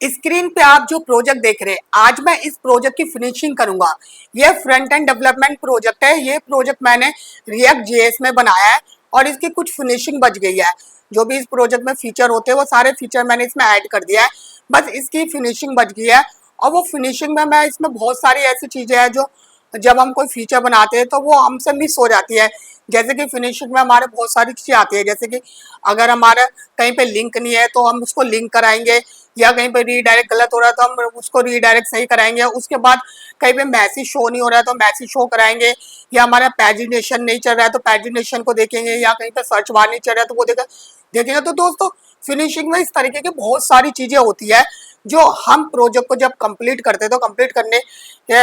Screen पे आप जो प्रोजेक्ट देख रहे हैं, आज मैं इस प्रोजेक्ट की फिनिशिंग करूंगा। ये फ्रंट एंड डेवलपमेंट प्रोजेक्ट है। ये प्रोजेक्ट मैंने रिएक्ट जेएस में बनाया है और इसकी कुछ फिनिशिंग बच गई है। जो भी इस प्रोजेक्ट में फीचर होते हैं वो सारे फीचर मैंने इसमें ऐड कर दिया है, बस इसकी फिनिशिंग बच गई है। और वो फिनिशिंग में मैं इसमें बहुत सारी ऐसी चीजें हैं जो जब हम कोई फीचर बनाते हैं तो वो हमसे मिस हो जाती है। जैसे कि फिनिशिंग में हमारे बहुत सारी चीजें आती है, जैसे कि अगर हमारा कहीं पे लिंक नहीं है तो हम उसको लिंक कराएंगे, या कहीं पे रीडायरेक्ट गलत हो रहा है तो हम उसको रीडायरेक्ट सही कराएंगे। उसके बाद कहीं पे मैसेज शो नहीं हो रहा है तो मैसेज शो कराएंगे, या हमारा पैजिनेशन नहीं चल रहा है तो पैजिनेशन को देखेंगे, या कहीं पे सर्च बार नहीं चल रहा है तो वो देखेंगे। तो दोस्तों फिनिशिंग में इस तरीके की बहुत सारी चीजें होती है जो हम प्रोजेक्ट को जब कंप्लीट करते हैं तो कंप्लीट करने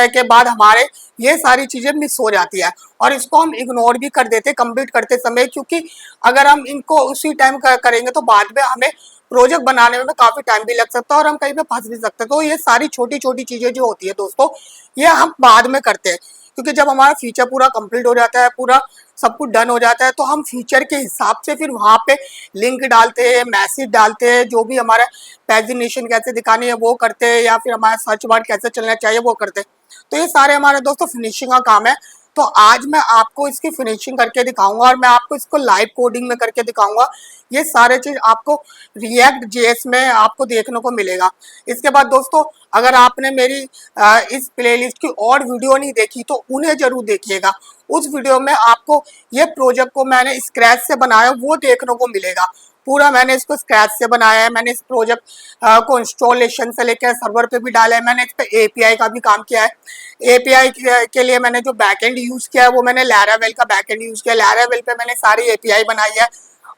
के बाद हमारे ये सारी चीजें मिस हो जाती है और इसको हम इग्नोर भी कर देते कंप्लीट करते समय, क्योंकि अगर हम इनको उसी टाइम करेंगे तो बाद में हमें प्रोजेक्ट बनाने में काफी टाइम भी लग सकता है और हम कहीं पे फंस भी सकते हैं। तो ये सारी छोटी छोटी चीजें जो होती है दोस्तों, ये हम बाद में करते हैं, क्योंकि जब हमारा फीचर पूरा कंप्लीट हो जाता है, पूरा सब कुछ डन हो जाता है, तो हम फीचर के हिसाब से फिर वहां पे लिंक डालते हैं, मैसेज डालते हैं, जो भी हमारा पैजिनेशन कैसे दिखानी है वो करते हैं, या फिर हमारा सर्च बार कैसे चलना चाहिए वो करते हैं। तो ये सारे हमारे दोस्तों फिनिशिंग का काम है। तो आज मैं आपको इसकी फिनिशिंग करके दिखाऊंगा और मैं आपको इसको लाइव कोडिंग में करके दिखाऊंगा। ये सारे चीज आपको रिएक्ट जेएस में आपको देखने को मिलेगा। इसके बाद दोस्तों, अगर आपने मेरी इस प्लेलिस्ट की और वीडियो नहीं देखी तो उन्हें जरूर देखिएगा। उस वीडियो में आपको ये प्रोजेक्ट को मैंने स्क्रैच से बनाया वो देखने को मिलेगा। पूरा मैंने इसको स्क्रैच से बनाया है। मैंने इस प्रोजेक्ट को इंस्टॉलेशन से लेकर सर्वर पे भी डाला है। मैंने इस पे एपीआई का भी काम किया है। एपीआई के लिए मैंने जो बैकएंड यूज किया है वो मैंने लैरावेल का बैकएंड यूज किया। लैरावेल पे मैंने सारी एपीआई बनाई है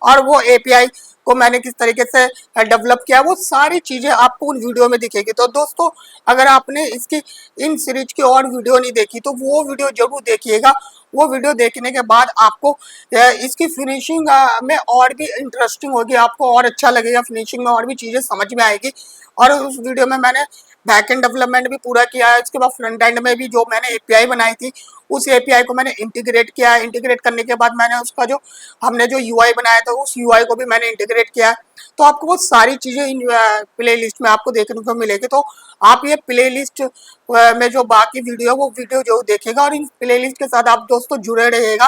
और वो एपीआई को मैंने किस तरीके से डेवलप किया वो सारी चीजें आपको उन वीडियो में दिखेगी। तो दोस्तों, अगर आपने इसकी इन सीरीज की और वीडियो नहीं देखी तो वो वीडियो जरूर देखिएगा। वो वीडियो देखने के बाद आपको इसकी फिनिशिंग में और भी इंटरेस्टिंग होगी, आपको और अच्छा लगेगा, फिनिशिंग में और भी चीजें समझ में आएगी। और उस वीडियो में मैंने बैकएंड डेवलपमेंट भी पूरा किया है। उसके बाद फ्रंट एंड में भी जो मैंने एपीआई बनाई थी उस एपीआई को मैंने इंटीग्रेट किया है। इंटीग्रेट करने के बाद मैंने उसका जो हमने जो यूआई बनाया था उस यूआई को भी मैंने इंटीग्रेट किया है। तो आपको वो सारी चीजें इन प्ले लिस्ट में आपको देखने को मिलेगी। तो आप ये प्ले लिस्ट में जो बाकी वीडियो वो वीडियो जरूर देखेगा और इन प्ले लिस्ट के साथ आप दोस्तों जुड़े रहिएगा,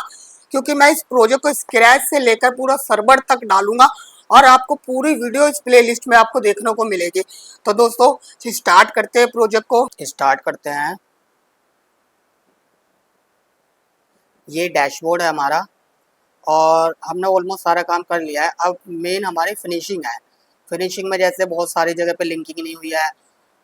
क्योंकि मैं इस प्रोजेक्ट को स्क्रैच से लेकर पूरा सर्वर तक डालूंगा और आपको पूरी वीडियो इस प्ले लिस्ट में आपको देखने को मिलेगी। तो दोस्तों स्टार्ट करते हैं, प्रोजेक्ट को स्टार्ट करते हैं। ये डैशबोर्ड है हमारा और हमने ऑलमोस्ट सारा काम कर लिया है। अब मेन हमारी फिनिशिंग है। फिनिशिंग में जैसे बहुत सारी जगह पे लिंकिंग नहीं हुई है,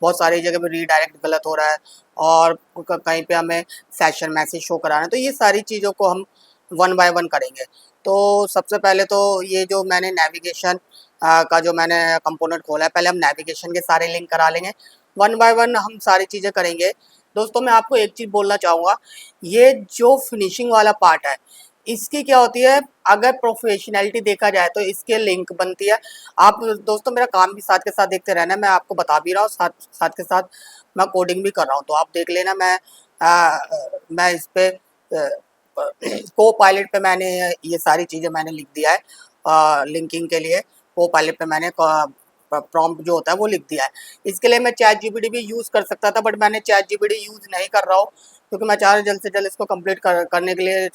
बहुत सारी जगह पे रीडायरेक्ट गलत हो रहा है और कहीं पे हमें सेशन मैसेज शो कराना है। तो ये सारी चीज़ों को हम वन बाय वन करेंगे। तो सबसे पहले तो ये जो मैंने नेविगेशन का जो मैंने कंपोनेंट खोला है, पहले हम नेविगेशन के सारे लिंक करा लेंगे। वन बाय वन हम सारी चीज़ें करेंगे। दोस्तों मैं आपको एक चीज़ बोलना चाहूँगा, ये जो फिनिशिंग वाला पार्ट है इसकी क्या होती है, अगर प्रोफेशनैलिटी देखा जाए तो इसके लिंक बनती है। आप दोस्तों मेरा काम भी साथ के साथ देखते रहना, मैं आपको बता भी रहा हूँ, साथ साथ के साथ मैं कोडिंग भी कर रहा हूँ। तो आप देख लेना। मैं इस पे को पायलट पे मैंने ये सारी चीज़ें मैंने लिख दिया है। लिंकिंग के लिए को पायलट पे मैंने प्रॉम्प्ट जो होता है वो लिख दिया है। इसके लिए मैं चैट जीपीटी भी यूज़ कर सकता था, बट मैंने चैट जीपीटी यूज़ नहीं कर रहा हूँ क्योंकि मैं चाह रहा हूँ जल्द से जल्द इसको कंप्लीट करने के लिए।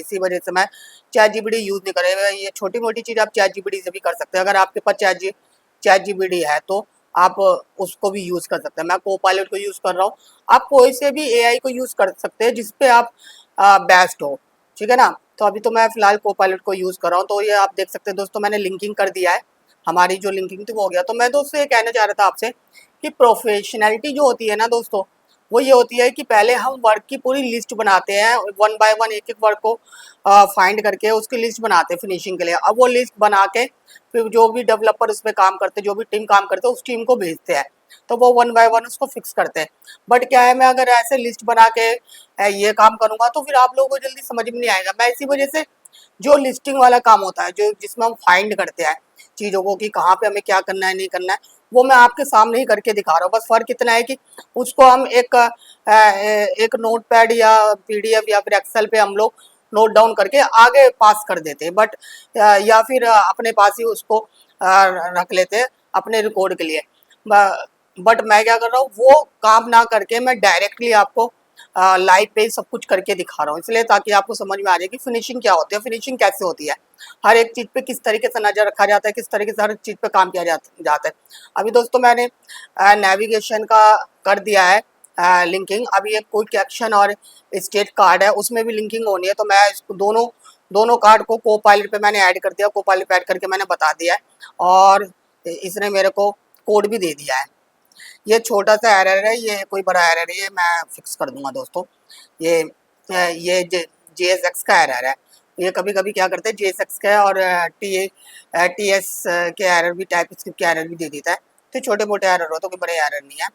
इसी वजह से मैं चैट जीपीटी यूज़ नहीं करेगा। ये छोटी मोटी चीज़ आप चैट जीपीटी से भी कर सकते हैं। अगर आपके पास चैट जीपीटी है तो आप उसको भी यूज़ कर सकते हैं। मैं को पायलट को यूज़ कर रहा हूँ। आप कोई से भी एआई को यूज़ कर सकते हैं जिसपे आप बेस्ट हो, ठीक है ना। तो अभी तो मैं फिलहाल को पायलट को यूज़ कर रहा हूँ। तो ये आप देख सकते हैं दोस्तों, मैंने लिंकिंग कर दिया है। हमारी जो लिंकिंग थी वो हो गया। तो मैं दोस्तों ये कहना चाह रहा था आपसे कि प्रोफेशनैलिटी जो होती है ना दोस्तों, वो ये होती है कि पहले हम वर्क की पूरी लिस्ट बनाते हैं, वन बाय वन एक एक वर्क को फाइंड करके उसकी लिस्ट बनाते हैं फिनिशिंग के लिए। अब वो लिस्ट बना के फिर जो भी डेवलपर उस पर काम करते हैं, जो भी टीम काम करते हैं, उस टीम को भेजते हैं। तो वो वन बाय वन उसको फिक्स करते हैं। बट क्या है, मैं अगर ऐसे लिस्ट बना के ये काम करूंगा तो फिर आप लोगों को जल्दी समझ में नहीं आएगा। मैं इसी वजह से जो लिस्टिंग वाला काम होता है, जो जिसमें हम फाइंड करते हैं चीज़ों को कि कहाँ पे हमें क्या करना है नहीं करना है, वो मैं आपके सामने ही करके दिखा रहा हूँ। बस फर्क इतना है कि उसको हम एक नोट पैड या पीडीएफ या फिर एक्सेल पे हम लोग नोट डाउन करके आगे पास कर देते हैं, बट या फिर अपने पास ही उसको रख लेते हैं अपने रिकॉर्ड के लिए। बट मैं क्या कर रहा हूँ, वो काम ना करके मैं डायरेक्टली आपको लाइव पे सब कुछ करके दिखा रहा हूँ, इसलिए ताकि आपको समझ में आ जाए कि फिनिशिंग क्या होती है, फिनिशिंग कैसे होती है, हर एक चीज़ पे किस तरीके से नज़र रखा जाता है, किस तरीके से हर चीज़ पे काम किया जाता है। अभी दोस्तों मैंने नेविगेशन का कर दिया है लिंकिंग। अभी एक क्विक एक्शन और स्टेट कार्ड है, उसमें भी लिंकिंग होनी है, तो मैं इसको दोनों दोनों कार्ड को को पायलट पे मैंने ऐड कर दिया, को पायलट पे ऐड करके मैंने बता दिया है, और इसने मेरे को कोड भी दे दिया है। ये छोटा सा एरर है, ये कोई बड़ा एरर है, ये मैं फिक्स कर दूंगा दोस्तों। ये ये JSX का एरर है, ये कभी कभी क्या करते हैं JSX का और TS के एरर भी, टाइप स्क्रिप्ट के एरर भी दे देता है, तो छोटे मोटे एरर हो तो कोई बड़े एरर नहीं है।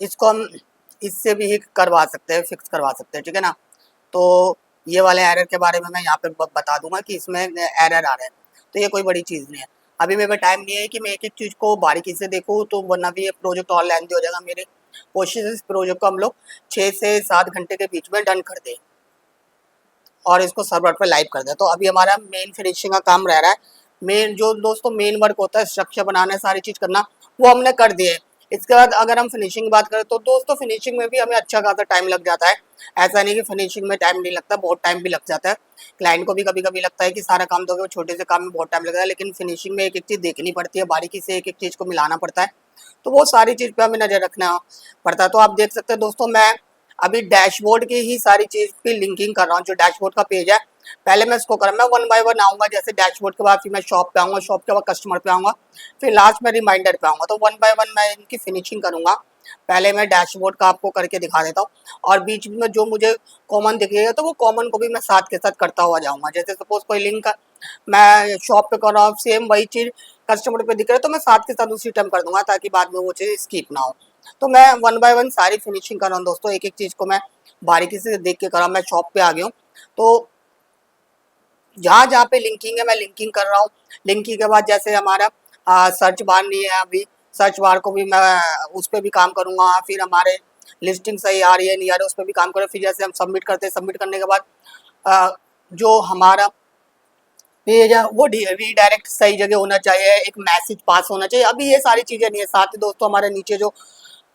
इसको हम इससे भी करवा सकते हैं, फिक्स करवा सकते हैं, ठीक है ना। तो ये वाले एरर के बारे में मैं यहाँ पे बता दूंगा कि इसमें एरर आ रहा है, तो ये कोई बड़ी चीज़ नहीं है। अभी मेरे पास टाइम नहीं है कि मैं एक एक चीज़ को बारीकी से देखूँ, तो वरना भी ये प्रोजेक्ट और लेंथी हो जाएगा। मेरे कोशिश इस प्रोजेक्ट को हम लोग 6 से 7 घंटे के बीच में डन कर दें और इसको सर्वर पर लाइव कर दें। तो अभी हमारा मेन फिनिशिंग का काम रह रहा है। मेन जो दोस्तों मेन वर्क होता है, स्ट्रक्चर बनाना, सारी चीज़ करना, वो हमने कर दिए। इसके बाद अगर हम फिनिशिंग की बात करें तो दोस्तों फिनिशिंग में भी हमें अच्छा खासा टाइम लग जाता है। ऐसा नहीं कि फिनिशिंग में टाइम नहीं लगता, बहुत टाइम भी लग जाता है। क्लाइंट को भी कभी कभी लगता है कि सारा काम तो छोटे से काम में बहुत टाइम लगता है, लेकिन फिनिशिंग में एक एक चीज़ देखनी पड़ती है, बारीकी से एक एक चीज़ को मिलाना पड़ता है, तो वो सारी चीज़ पे हमें नज़र रखना पड़ता है। तो आप देख सकते हैं दोस्तों, मैं अभी डैशबोर्ड की ही सारी चीज़ की लिंकिंग कर रहा हूँ। जो डैशबोर्ड का पेज है, पहले मैं इसको कर, मैं वन बाय वन आऊँगा। जैसे डैशबोर्ड के बाद फिर मैं शॉप पे आऊँगा, शॉप के बाद कस्टमर पे आऊँगा, फिर लास्ट में रिमाइंडर पे आऊँगा। तो वन बाय वन मैं इनकी फिनिशिंग करूँगा। पहले मैं डैशबोर्ड का आपको करके दिखा देता हूँ, और बीच में जो मुझे कॉमन दिखेगा तो वो कॉमन को भी मैं साथ के साथ करता हुआ जाऊँगा। जैसे सपोज कोई लिंक मैं शॉप पे कर रहा हूँ, सेम वही चीज़ कस्टमर पे दिख रहा है, तो मैं साथ के साथ उसी टाइम कर दूंगा, ताकि बाद में वो चीज़ स्किप ना हो। तो मैं वन बाय वन सारी फिनिशिंग कर रहा हूँ दोस्तों, एक एक चीज़ को मैं बारीकी से देख के कर रहा हूँ। मैं शॉप पे आ गया हूँ, तो जहाँ जहाँ पे लिंकिंग है मैं लिंकिंग कर रहा हूँ। लिंकिंग के बाद जैसे हमारा सर्च बार नहीं है, अभी सर्च बार को भी मैं उस पर भी काम करूँगा। फिर हमारे लिस्टिंग सही आ रही है नहीं आ रही है, उस पर भी काम करूँ। फिर जैसे हम सबमिट करते हैं, सबमिट करने के बाद जो हमारा पेज है वो रीडायरेक्ट सही जगह होना चाहिए, एक मैसेज पास होना चाहिए। अभी ये सारी चीज़ें नहीं है। साथ ही दोस्तों हमारे नीचे जो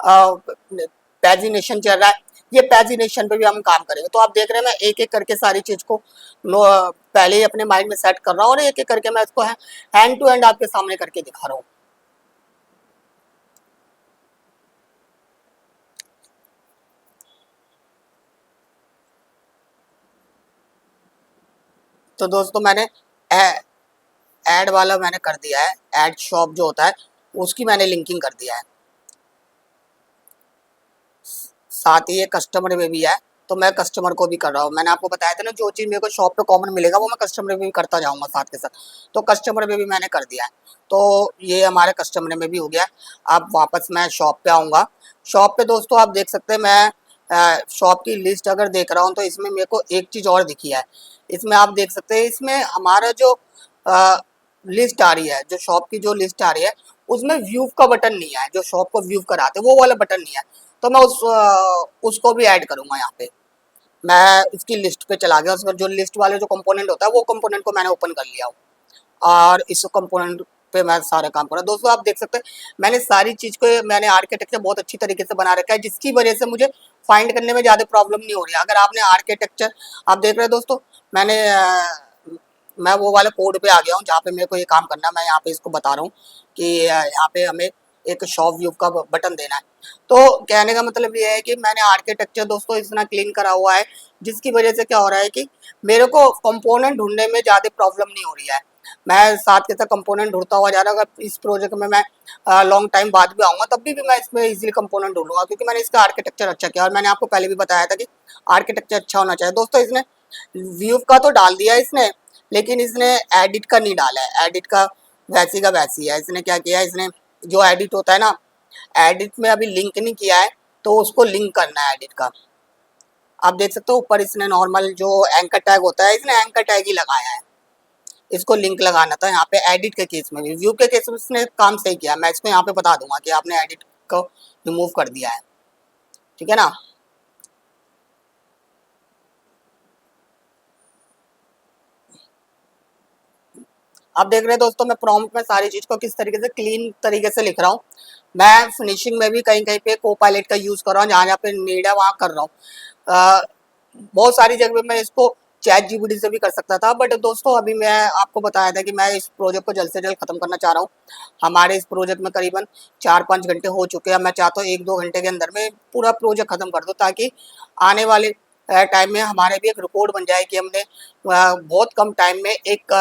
पैजिनेशन चल रहा है, ये पैजिनेशन पे भी हम काम करेंगे। तो आप देख रहे हैं मैं एक एक करके सारी चीज़ को पहले ही अपने माइंड में सेट कर रहा हूँ, और एक एक करके मैं इसको हैंड टू हैंड आपके सामने करके दिखा रहा हूँ। तो दोस्तों मैंने ऐड वाला मैंने कर दिया है, ऐड शॉप जो होता है उसकी मैंने लिंकिंग कर दिया है। साथ ही ये कस्टमर में भी है, तो मैं कस्टमर को भी कर रहा हूँ। मैंने आपको बताया था ना, जो चीज़ मेरे को शॉप पे कॉमन मिलेगा वो मैं कस्टमर में भी करता जाऊँगा साथ के साथ। तो कस्टमर में भी मैंने कर दिया है, तो ये हमारे कस्टमर में भी हो गया। अब वापस मैं शॉप पे आऊँगा। शॉप पे दोस्तों आप देख सकते हैं, मैं शॉप की लिस्ट अगर देख रहा हूँ तो इसमें मेरे को एक चीज़ और दिखी है। इसमें आप देख सकते हैं, इसमें हमारा जो लिस्ट आ रही है, जो शॉप की जो लिस्ट आ रही है, उसमें व्यू का बटन नहीं है। जो शॉप को व्यू कराते वो वाला बटन नहीं है, तो मैं उसको भी ऐड करूंगा यहाँ पे। मैं इसकी लिस्ट पे चला गया, उसमें जो लिस्ट वाले जो कंपोनेंट होता है वो कंपोनेंट को मैंने ओपन कर लिया हूँ, और इस कंपोनेंट पे मैं सारे काम कर रहा हूँ। दोस्तों आप देख सकते हैं, मैंने सारी चीज़ को, मैंने आर्किटेक्चर बहुत अच्छी तरीके से बना रखा है, जिसकी वजह से मुझे फाइंड करने में ज़्यादा प्रॉब्लम नहीं हो रही है। अगर आपने आर्किटेक्चर आप देख रहे हैं दोस्तों, मैंने मैं वो वाले कोड पे आ गया हूँ जहाँ पे मेरे को ये काम करना है। मैं यहाँ पे इसको बता रहा हूँ कि यहाँ पे हमें एक शॉप व्यू का बटन देना है। तो कहने का मतलब ये है कि मैंने आर्किटेक्चर दोस्तों इतना क्लीन करा हुआ है, जिसकी वजह से क्या हो रहा है कि मेरे को कंपोनेंट ढूंढने में ज़्यादा प्रॉब्लम नहीं हो रही है। मैं साथ के साथ कंपोनेंट ढूंढता हुआ जा रहा हूँ। अगर इस प्रोजेक्ट में मैं लॉन्ग टाइम बाद भी आऊँगा, तब भी मैं इसमें इजीली कंपोनेंट ढूंढूंगा, क्योंकि मैंने इसका आर्किटेक्चर अच्छा किया। और मैंने आपको पहले भी बताया था कि आर्किटेक्चर अच्छा होना चाहिए। दोस्तों इसने व्यू का तो डाल दिया इसने, लेकिन इसने एडिट का नहीं डाला है। एडिट का वैसी का वैसी है। इसने क्या किया है, इसने जो एडिट होता है ना, एडिट में अभी लिंक नहीं किया है, तो उसको लिंक करना है एडिट का। आप देख सकते हो ऊपर इसने नॉर्मल जो एंकर टैग होता है, इसने एंकर टैग ही लगाया है। इसको लिंक लगाना था यहाँ पे एडिट के केस में भी। व्यू के केस में इसने काम सही किया। मैं इसको यहाँ पे बता दूंगा कि आपने एडिट को रिमूव कर दिया है, ठीक है ना। आप देख रहे हैं दोस्तों, मैं प्रॉम्प्ट में सारी चीज को किस तरीके से क्लीन तरीके से लिख रहा हूँ। मैं फिनिशिंग में भी कहीं कहीं पे को पायलट का यूज कर रहा हूँ, जहाँ जहाँ पे नीड है वहाँ कर रहा हूँ। बहुत सारी जगह पे मैं इसको चैट जीपीटी से भी कर सकता था, बट दोस्तों अभी मैं आपको बताया था कि मैं इस प्रोजेक्ट को जल्द से जल्द खत्म करना चाह रहा हूँ। हमारे इस प्रोजेक्ट में करीबन 4-5 घंटे हो चुके हैं। मैं चाहता हूँ 1-2 घंटे के अंदर में पूरा प्रोजेक्ट खत्म कर दूँ, ताकि आने वाले टाइम में हमारे भी एक रिकॉर्ड बन जाए कि हमने बहुत कम टाइम में एक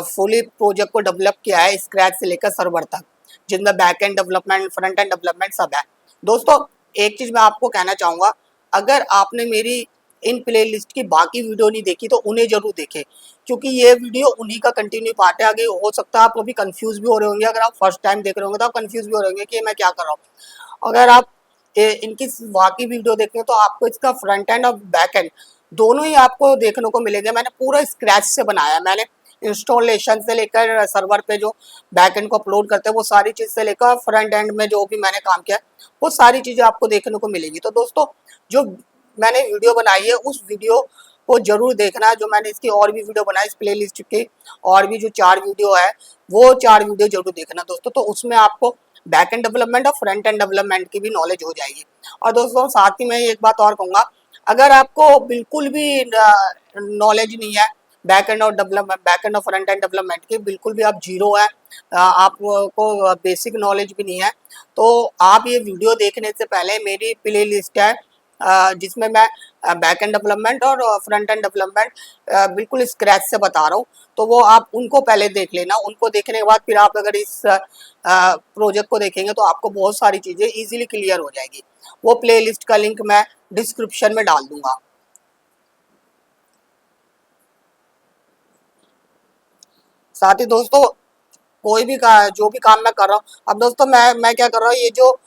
फुली प्रोजेक्ट को डेवलप किया है, स्क्रैच से लेकर सर्वर तक, जिनमें back and development, front end development सब है। दोस्तों एक चीज मैं आपको कहना चाहूंगा, अगर आपने मेरी इन प्ले लिस्ट की बाकी वीडियो नहीं देखी तो उन्हें जरूर देखें, क्योंकि ये वीडियो उन्हीं का कंटिन्यू पार्ट है। आगे हो सकता है आप अभी कंफ्यूज भी हो रहे होंगे, अगर आप फर्स्ट टाइम देख रहे होंगे तो आप कंफ्यूज भी हो रहे होंगे कि मैं क्या कर रहा हूँ। अगर आप इनकी बाकी वीडियो देखें तो आपको इसका फ्रंट एंड और बैक एंड दोनों ही आपको देखने को मिलेंगे। मैंने पूरा स्क्रैच से बनाया है। मैंने इंस्टॉलेशन से लेकर सर्वर पे जो बैक एंड को अपलोड करते हैं वो सारी चीज से लेकर फ्रंट एंड में जो भी मैंने काम किया है वो सारी चीजें आपको देखने को मिलेगी। तो दोस्तों जो मैंने वीडियो बनाई है उस वीडियो को जरूर देखना। जो मैंने इसकी और भी वीडियो बनाई इस प्ले लिस्ट की, और भी जो 4 वीडियो है वो 4 वीडियो जरूर देखना दोस्तों। तो उसमें आपको बैक एंड डेवलपमेंट और फ्रंट एंड डेवलपमेंट की भी नॉलेज हो जाएगी। और दोस्तों साथ ही मैं एक बात और कहूँगा, अगर आपको बिल्कुल भी नॉलेज नहीं है बैक एंड और डेवलपमेंट, बैक एंड और फ्रंट एंड डेवलपमेंट की, बिल्कुल भी आप जीरो है, आपको बेसिक नॉलेज भी नहीं है, तो आप ये वीडियो देखने से पहले मेरी प्ले लिस्ट है जिसमें मैं बैक एंड डेवलपमेंट और फ्रंट एंड डेवलपमेंट बिल्कुल स्क्रैच से बता रहा हूँ। तो वो आप उनको पहले देख लेना। उनको देखने के बाद फिर आप अगर इस प्रोजेक्ट को देखेंगे तो आपको बहुत सारी चीज़ें इजीली क्लियर हो जाएगी। वो प्लेलिस्ट का लिंक मैं डिस्क्रिप्शन में डाल दूंगा। साथ ही दोस्तों कोई भी जो भी काम मैं कर रहा हूँ, अब दोस्तों मैं क्या कर रहा हूँ, ये जो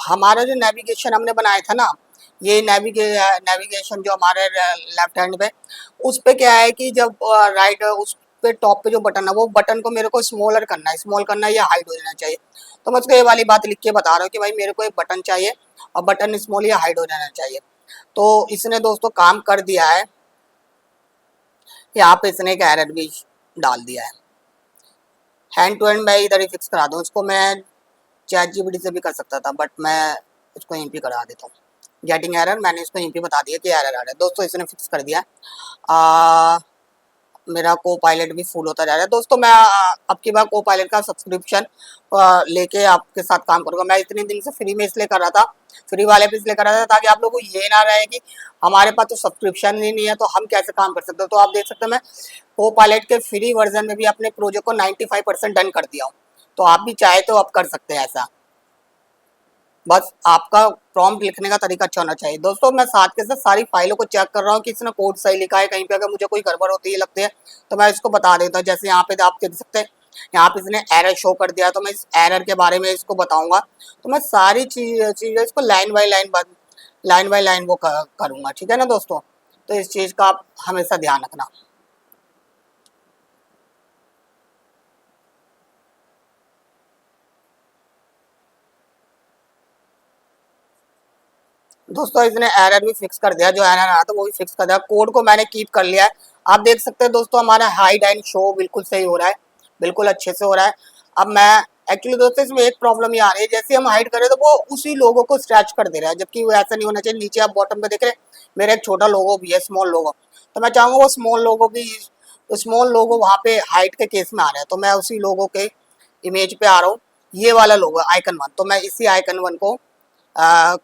हमारा जो नेविगेशन हमने बनाया था ना, ये नेविगेशन जो हमारे लेफ्ट हैंड पे, उस पे क्या है कि जब राइट उस पे टॉप पे जो बटन है वो बटन को मेरे को स्मॉलर करना है, स्मॉल करना है या हाइड हो जाना चाहिए। तो मैं उसको ये वाली बात लिख के बता रहा हूँ कि भाई मेरे को एक बटन चाहिए और बटन स्मॉल या हाइड हो जाना चाहिए। तो इसने दोस्तों काम कर दिया है, यहाँ पे इसने एक एरर भी डाल दिया है। हैंड टू हैंड मैं इधर ही फिक्स करा दूँ इसको। मैं चैट जीपीटी से भी कर सकता था, बट मैं इसको यहीं पे करा देता हूँ। गेटिंग एरर, मैंने इसको यहीं पे बता दिया कि एरर आ रहा है। दोस्तों इसने फिक्स कर दिया। मेरा को पायलट भी फुल होता जा रहा है। दोस्तों मैं अब की बार को पायलट का सब्सक्रिप्शन लेके आपके साथ काम करूँगा। मैं इतने दिन से फ्री में इसलिए कर रहा था, फ्री वाले पे इसलिए कर रहा था ताकि आप लोगों को ये ना रहे कि हमारे पास तो सब्सक्रिप्शन ही नहीं है तो हम कैसे काम कर सकते हो। तो आप देख सकते हैं मैं को पायलट के फ्री वर्जन में भी अपने प्रोजेक्ट को 95% डन कर दिया हूँ। तो आप भी चाहे तो आप कर सकते हैं ऐसा, बस आपका प्रॉम्प्ट लिखने का तरीका अच्छा होना चाहिए। दोस्तों मैं साथ के साथ सारी फाइलों को चेक कर रहा हूँ कि इसने कोड सही लिखा है। कहीं पे अगर मुझे कोई गड़बड़ होती है लगती है तो मैं इसको बता देता हूँ। जैसे यहाँ पे आप देख सकते हैं, यहाँ पे इसने एरर शो कर दिया, तो मैं इस एरर के बारे में इसको बताऊंगा। तो मैं सारी चीज़ें इसको लाइन बाय लाइन वो करूँगा, ठीक है ना दोस्तों। तो इस चीज़ का आप हमेशा ध्यान रखना। दोस्तों इसने एरर भी फिक्स कर दिया, जो एरर आया था वो भी फिक्स कर दिया। कोड को मैंने कीप कर लिया है। आप देख सकते हैं दोस्तों हमारा हाइड एंड शो बिल्कुल सही हो रहा है, बिल्कुल अच्छे से हो रहा है। अब मैं एक्चुअली दोस्तों इसमें एक प्रॉब्लम ये आ रही है, जैसे हम हाइड करें तो वो उसी लोगो को स्क्रैच कर दे रहा है, जबकि वो ऐसा नहीं होना चाहिए। नीचे आप बॉटम पे देख रहे हैं मेरा एक छोटा लोगो भी है, स्मॉल लोगो, तो मैं चाहूँगा वो स्मॉल लोगो वहाँ पे हाइड के केस में आ रहा है, तो मैं उसी लोगो के इमेज पे आ रहा हूँ। ये वाला लोगो आइकन 1, तो मैं इसी आइकन 1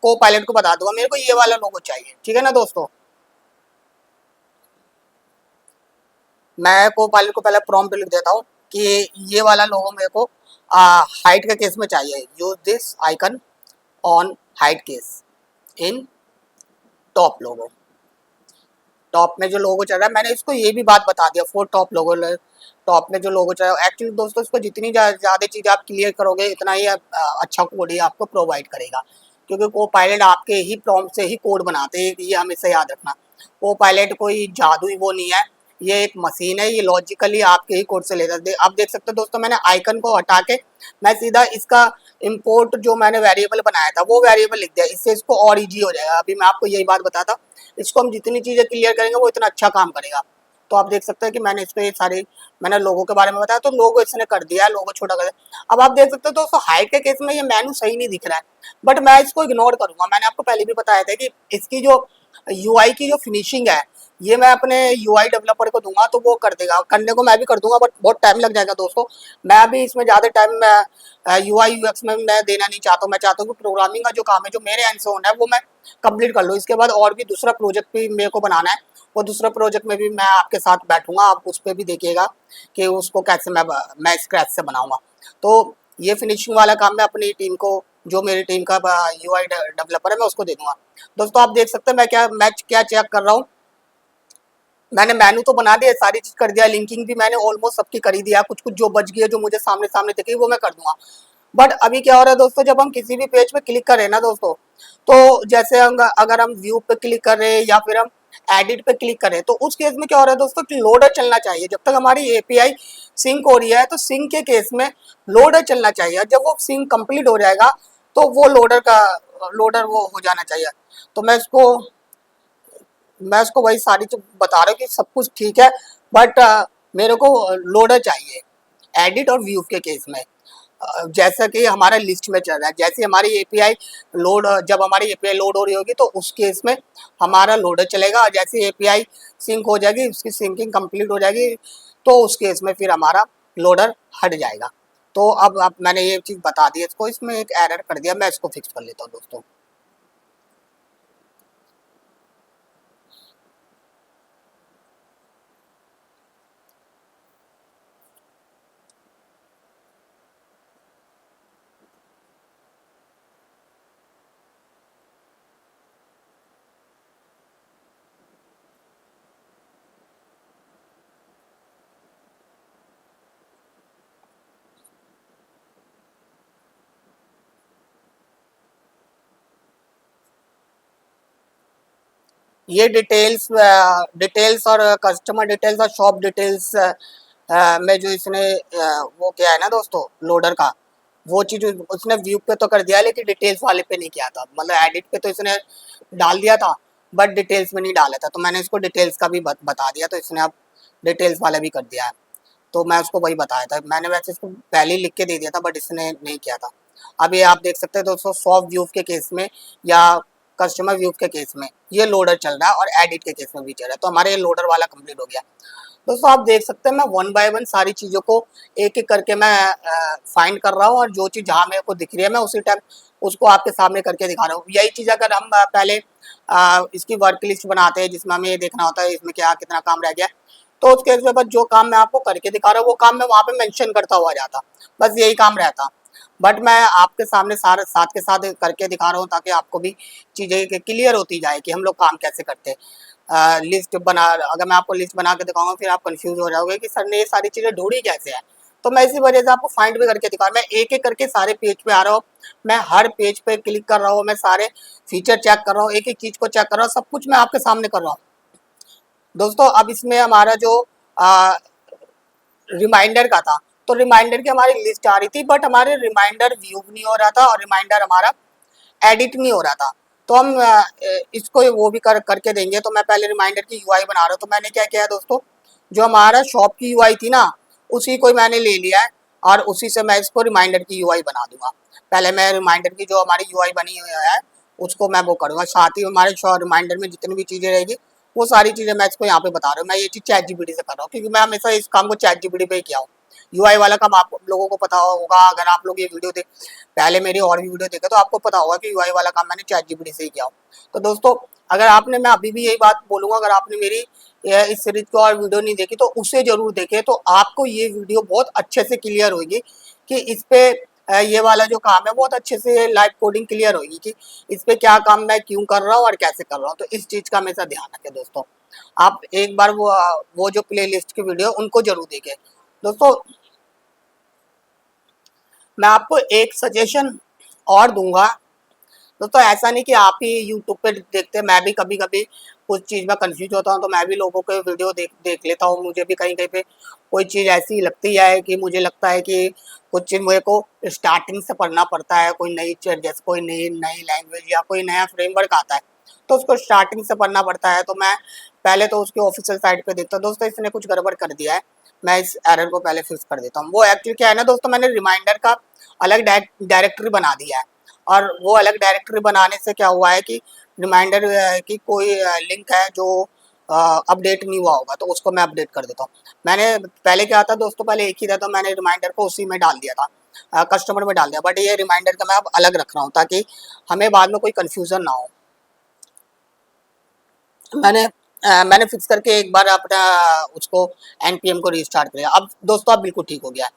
को पायलट को बता दूंगा मेरे को ये वाला लोगो चाहिए, ठीक है ना दोस्तों। मैं को पायलट को पहले प्रॉम्प्ट लिख देता हूँ कि ये वाला लोगो मेरे को हाइट के केस में चाहिए। Use this icon on height case in top logo. Top में जो लोगो चल रहा है मैंने इसको ये भी बात बता दिया फॉर टॉप लोगो। टॉप में जो लोगो चल रहा है, एक्चुअली दोस्तों इसको जितनी ज़्यादा चीज़ आप क्लियर करोगे इतना ही अच्छा कोड ही आपको प्रोवाइड करेगा, क्योंकि को पायलट आपके ही प्रॉम्प्ट से ही कोड बनाते हैं, ये हमेशा याद रखना। को पायलट कोई जादुई वो नहीं है, ये एक मशीन है, ये लॉजिकली आपके ही कोड से लेता है। आप देख सकते हो दोस्तों मैंने आइकन को हटा के मैं सीधा इसका इम्पोर्ट जो मैंने वेरिएबल बनाया था वो वेरिएबल लिख दिया, इससे इसको और ईजी हो जाएगा। अभी मैं आपको यही बात बताता, इसको हम जितनी चीज़ें क्लियर करेंगे वो इतना अच्छा काम करेगा। तो आप देख सकते हैं कि मैंने इस पे सारी मैंने लोगों के बारे में बताया, तो लोगो इसने कर दिया है, लोगो छोटा कर दिया। अब आप देख सकते हो दोस्तों हाइट के केस में ये मेनू सही नहीं दिख रहा है, बट मैं इसको इग्नोर करूंगा। मैंने आपको पहले भी बताया था कि इसकी जो यूआई की जो फिनिशिंग है ये मैं अपने यूआई डेवलपर को दूंगा तो वो कर देगा, करने को मैं भी कर दूंगा, बट बहुत टाइम लग जाएगा दोस्तों। मैं अभी इसमें ज़्यादा टाइम यूआई यूएक्स में मैं देना नहीं चाहता हूँ। मैं चाहता हूँ कि प्रोग्रामिंग का जो काम है जो मेरे एंड से होना है वो मैं कंप्लीट कर लूँ। इसके बाद और भी दूसरा प्रोजेक्ट भी मेरे को बनाना है, वो दूसरा प्रोजेक्ट में भी मैं आपके साथ बैठूंगा, आप उस पर भी देखिएगा कि उसको कैसे मैं स्क्रैच से बनाऊंगा। तो ये फिनिशिंग वाला काम मैं अपनी टीम को, जो मेरी टीम का यूआई डेवलपर है, मैं उसको दे दूंगा। दोस्तों आप देख सकते हैं मैं क्या चेक कर रहा हूँ। मैंने मेनू तो बना दिया, सारी चीज कर दिया, लिंकिंग भी मैंने ऑलमोस्ट सबकी कर ही दिया। कुछ कुछ जो बच गया, जो मुझे सामने सामने दिखी, वो मैं कर दूंगा। बट अभी क्या हो रहा है दोस्तों, जब हम किसी भी पेज पे क्लिक करें ना दोस्तों, तो जैसे अगर हम व्यू पे क्लिक कर रहे हैं या फिर हम एडिट पे क्लिक करें, तो उस केस में क्या हो रहा है दोस्तों कि लोडर चलना चाहिए। जब तक हमारी एपीआई सिंक हो रही है तो सिंक के केस में लोडर चलना चाहिए। जब वो सिंक कंप्लीट हो जाएगा तो वो लोडर वो हो जाना चाहिए। तो मैं इसको वही सारी चीज बता रहा हूँ कि सब कुछ ठीक है, बट मेरे को लोडर चाहिए एडिट और व्यू के केस में। जैसा कि हमारा लिस्ट में चल रहा है, जैसे हमारी एपीआई जब हमारी एपीआई लोड हो रही होगी तो उस केस में हमारा लोडर चलेगा, और जैसे एपीआई सिंक हो जाएगी, उसकी सिंकिंग कंप्लीट हो जाएगी, तो उस केस में फिर हमारा लोडर हट जाएगा। तो अब मैंने ये चीज़ बता दी इसको, इसमें एक एरर कर दिया, मैं इसको फिक्स कर लेता हूँ दोस्तों। ये डिटेल्स और कस्टमर डिटेल्स और शॉप डिटेल्स में जो इसने वो किया है ना दोस्तों लोडर का, वो चीज़ उसने व्यू पे तो कर दिया लेकिन डिटेल्स वाले पे नहीं किया था। मतलब एडिट पे तो इसने डाल दिया था बट डिटेल्स में नहीं डाला था, तो मैंने इसको डिटेल्स का भी बता दिया, तो इसने अब डिटेल्स वाला भी कर दिया है। तो मैं उसको वही बताया था, मैंने वैसे इसको पहले ही लिख के दे दिया था बट इसने नहीं किया था। अब ये आप देख सकते हैं दोस्तों, सॉफ्ट व्यू के केस में या कस्टमर व्यू के केस में ये लोडर चल रहा है और एडिट के केस में भी चल रहा है। तो हमारे ये लोडर वाला कंप्लीट हो गया। दोस्तों आप देख सकते हैं मैं वन बाय वन सारी चीज़ों को एक एक करके मैं फाइंड कर रहा हूँ, और जो चीज़ जहाँ मेरे को दिख रही है मैं उसी टाइम उसको आपके सामने करके दिखा रहा हूँ। यही चीज़ अगर हम पहले इसकी वर्क लिस्ट बनाते हैं जिसमें हमें ये देखना होता है इसमें क्या कितना काम रह गया, तो उसके बाद जो काम मैं आपको करके दिखा रहा हूँ वो काम मैं वहाँ पे मेंशन करता हुआ जाता, बस यही काम रहता। बट मैं आपके सामने सारे साथ के साथ करके दिखा रहा हूँ ताकि आपको भी चीज़ें क्लियर होती जाए कि हम लोग काम कैसे करते हैं। लिस्ट बना अगर मैं आपको लिस्ट बना के दिखाऊंगा फिर आप कंफ्यूज हो जाओगे कि सर ने ये सारी चीज़ें ढूंढी कैसे है। तो मैं इसी वजह से आपको फाइंड भी करके दिखा रहा हूँ। मैं एक एक करके सारे पेज पे आ रहा हूँ, मैं हर पेज पे क्लिक कर रहा हूँ, मैं सारे फीचर चेक कर रहा हूँ, एक एक चीज़ को चेक कर रहा हूँ, सब कुछ मैं आपके सामने कर रहा हूँ दोस्तों। अब इसमें हमारा जो रिमाइंडर का था, तो रिमाइंडर की हमारी लिस्ट आ रही थी बट हमारे रिमाइंडर व्यू नहीं हो रहा था और रिमाइंडर हमारा एडिट नहीं हो रहा था। तो हम इसको वो भी करके देंगे। तो मैं पहले रिमाइंडर की यूआई बना रहा हूँ। तो मैंने क्या किया है दोस्तों, जो हमारा शॉप की यूआई थी ना उसी को मैंने ले लिया है और उसी से मैं इसको रिमाइंडर की यूआई बना दूंगा। पहले मैं रिमाइंडर की जो हमारी यूआई बनी हुई है उसको मैं वो करूँगा, साथ ही हमारे रिमाइंडर में जितनी भी चीज़ें रहेगी वो सारी चीज़ें मैं इसको यहाँ पे बता रहा हूँ। मैं ये चीज़ चैट जीपीटी से कर रहा हूँ क्योंकि मैं हमेशा इस काम को चैट जीपीटी पे ही किया हूँ। यूआई वाला काम आप लोगों को पता होगा, अगर आप लोग ये वीडियो देख पहले मेरी और भी वीडियो देखे तो आपको पता होगा कि यूआई वाला काम मैंने चैट जीपीटी से ही किया हो। तो दोस्तों अगर आपने, मैं अभी भी यही बात बोलूँगा, अगर आपने मेरी इस सीरीज को और वीडियो नहीं देखी तो उसे जरूर देखें, तो आपको ये वीडियो बहुत अच्छे से क्लियर होगी कि इस पे ये वाला जो काम है बहुत अच्छे से लाइव कोडिंग क्लियर होगी कि इस पे क्या काम मैं क्यों कर रहा हूँ और कैसे कर रहा हूँ। तो इस चीज़ का हमेशा ध्यान रखें दोस्तों। आप एक बार वो जो प्ले लिस्ट की वीडियो उनको जरूर देखें दोस्तों। मैं आपको एक सजेशन और दूंगा दोस्तों, ऐसा नहीं कि आप ही यूट्यूब पे देखते हैं, मैं भी कभी कभी कुछ चीज़ में कंफ्यूज होता हूँ तो मैं भी लोगों के वीडियो देख लेता हूँ। मुझे भी कहीं कहीं पे कोई चीज़ ऐसी लगती है कि मुझे लगता है कि कुछ चीज़ मेरे को स्टार्टिंग से पढ़ना पड़ता है, कोई नई चीज़ जैसे कोई नई नई लैंग्वेज या कोई नया फ्रेमवर्क आता है तो उसको स्टार्टिंग से पढ़ना पड़ता है। तो मैं पहले तो उसके ऑफिशियल साइट पे देखता हूँ दोस्तों इसने कुछ गड़बड़ कर दिया है, मैं इस एरर को पहले फिक्स कर देता हूँ। वो एक्चुअली क्या है ना दोस्तों, मैंने रिमाइंडर का अलग डायरेक्टरी बना दिया है, और वो अलग डायरेक्टरी बनाने से क्या हुआ है कि रिमाइंडर की कोई लिंक है जो अपडेट नहीं हुआ होगा तो उसको मैं अपडेट कर देता हूँ। मैंने पहले क्या था दोस्तों, पहले एक ही था तो मैंने रिमाइंडर को उसी में डाल दिया था, कस्टमर में डाल दिया, बट ये रिमाइंडर का मैं अब अलग रख रहा हूँ ताकि हमें बाद में कोई कंफ्यूजन ना हो। मैंने फिक्स करके एक बार अपना उसको एनपीएम को रीस्टार्ट किया। अब दोस्तों अब बिल्कुल ठीक हो गया है।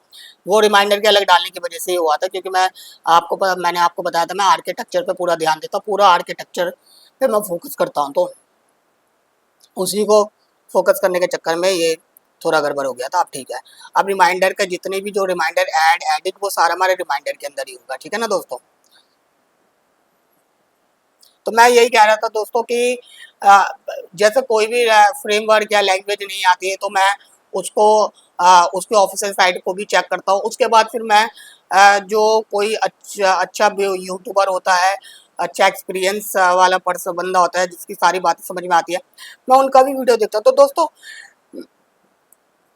वो रिमाइंडर के अलग डालने की वजह से ही हुआ था, क्योंकि मैंने आपको बताया था मैं आर्किटेक्चर पे पूरा ध्यान देता हूँ, पूरा आर्किटेक्चर पे मैं फोकस करता हूँ, तो उसी को फोकस करने के चक्कर में ये थोड़ा गड़बड़ हो गया था। अब ठीक है। अब रिमाइंडर का जितने भी जो रिमाइंडर एडिट वो सारा हमारे रिमाइंडर के अंदर ही होगा, ठीक है ना दोस्तों। तो मैं यही कह रहा था दोस्तों कि जैसे कोई भी फ्रेमवर्क या लैंग्वेज नहीं आती है तो मैं उसको उसके ऑफिशियल साइट को भी चेक करता हूँ। उसके बाद फिर मैं जो कोई अच्छा अच्छा यूट्यूबर होता है, अच्छा एक्सपीरियंस वाला पर्सन बंदा होता है जिसकी सारी बातें समझ में आती है, मैं उनका भी वीडियो देखता हूँ। तो दोस्तों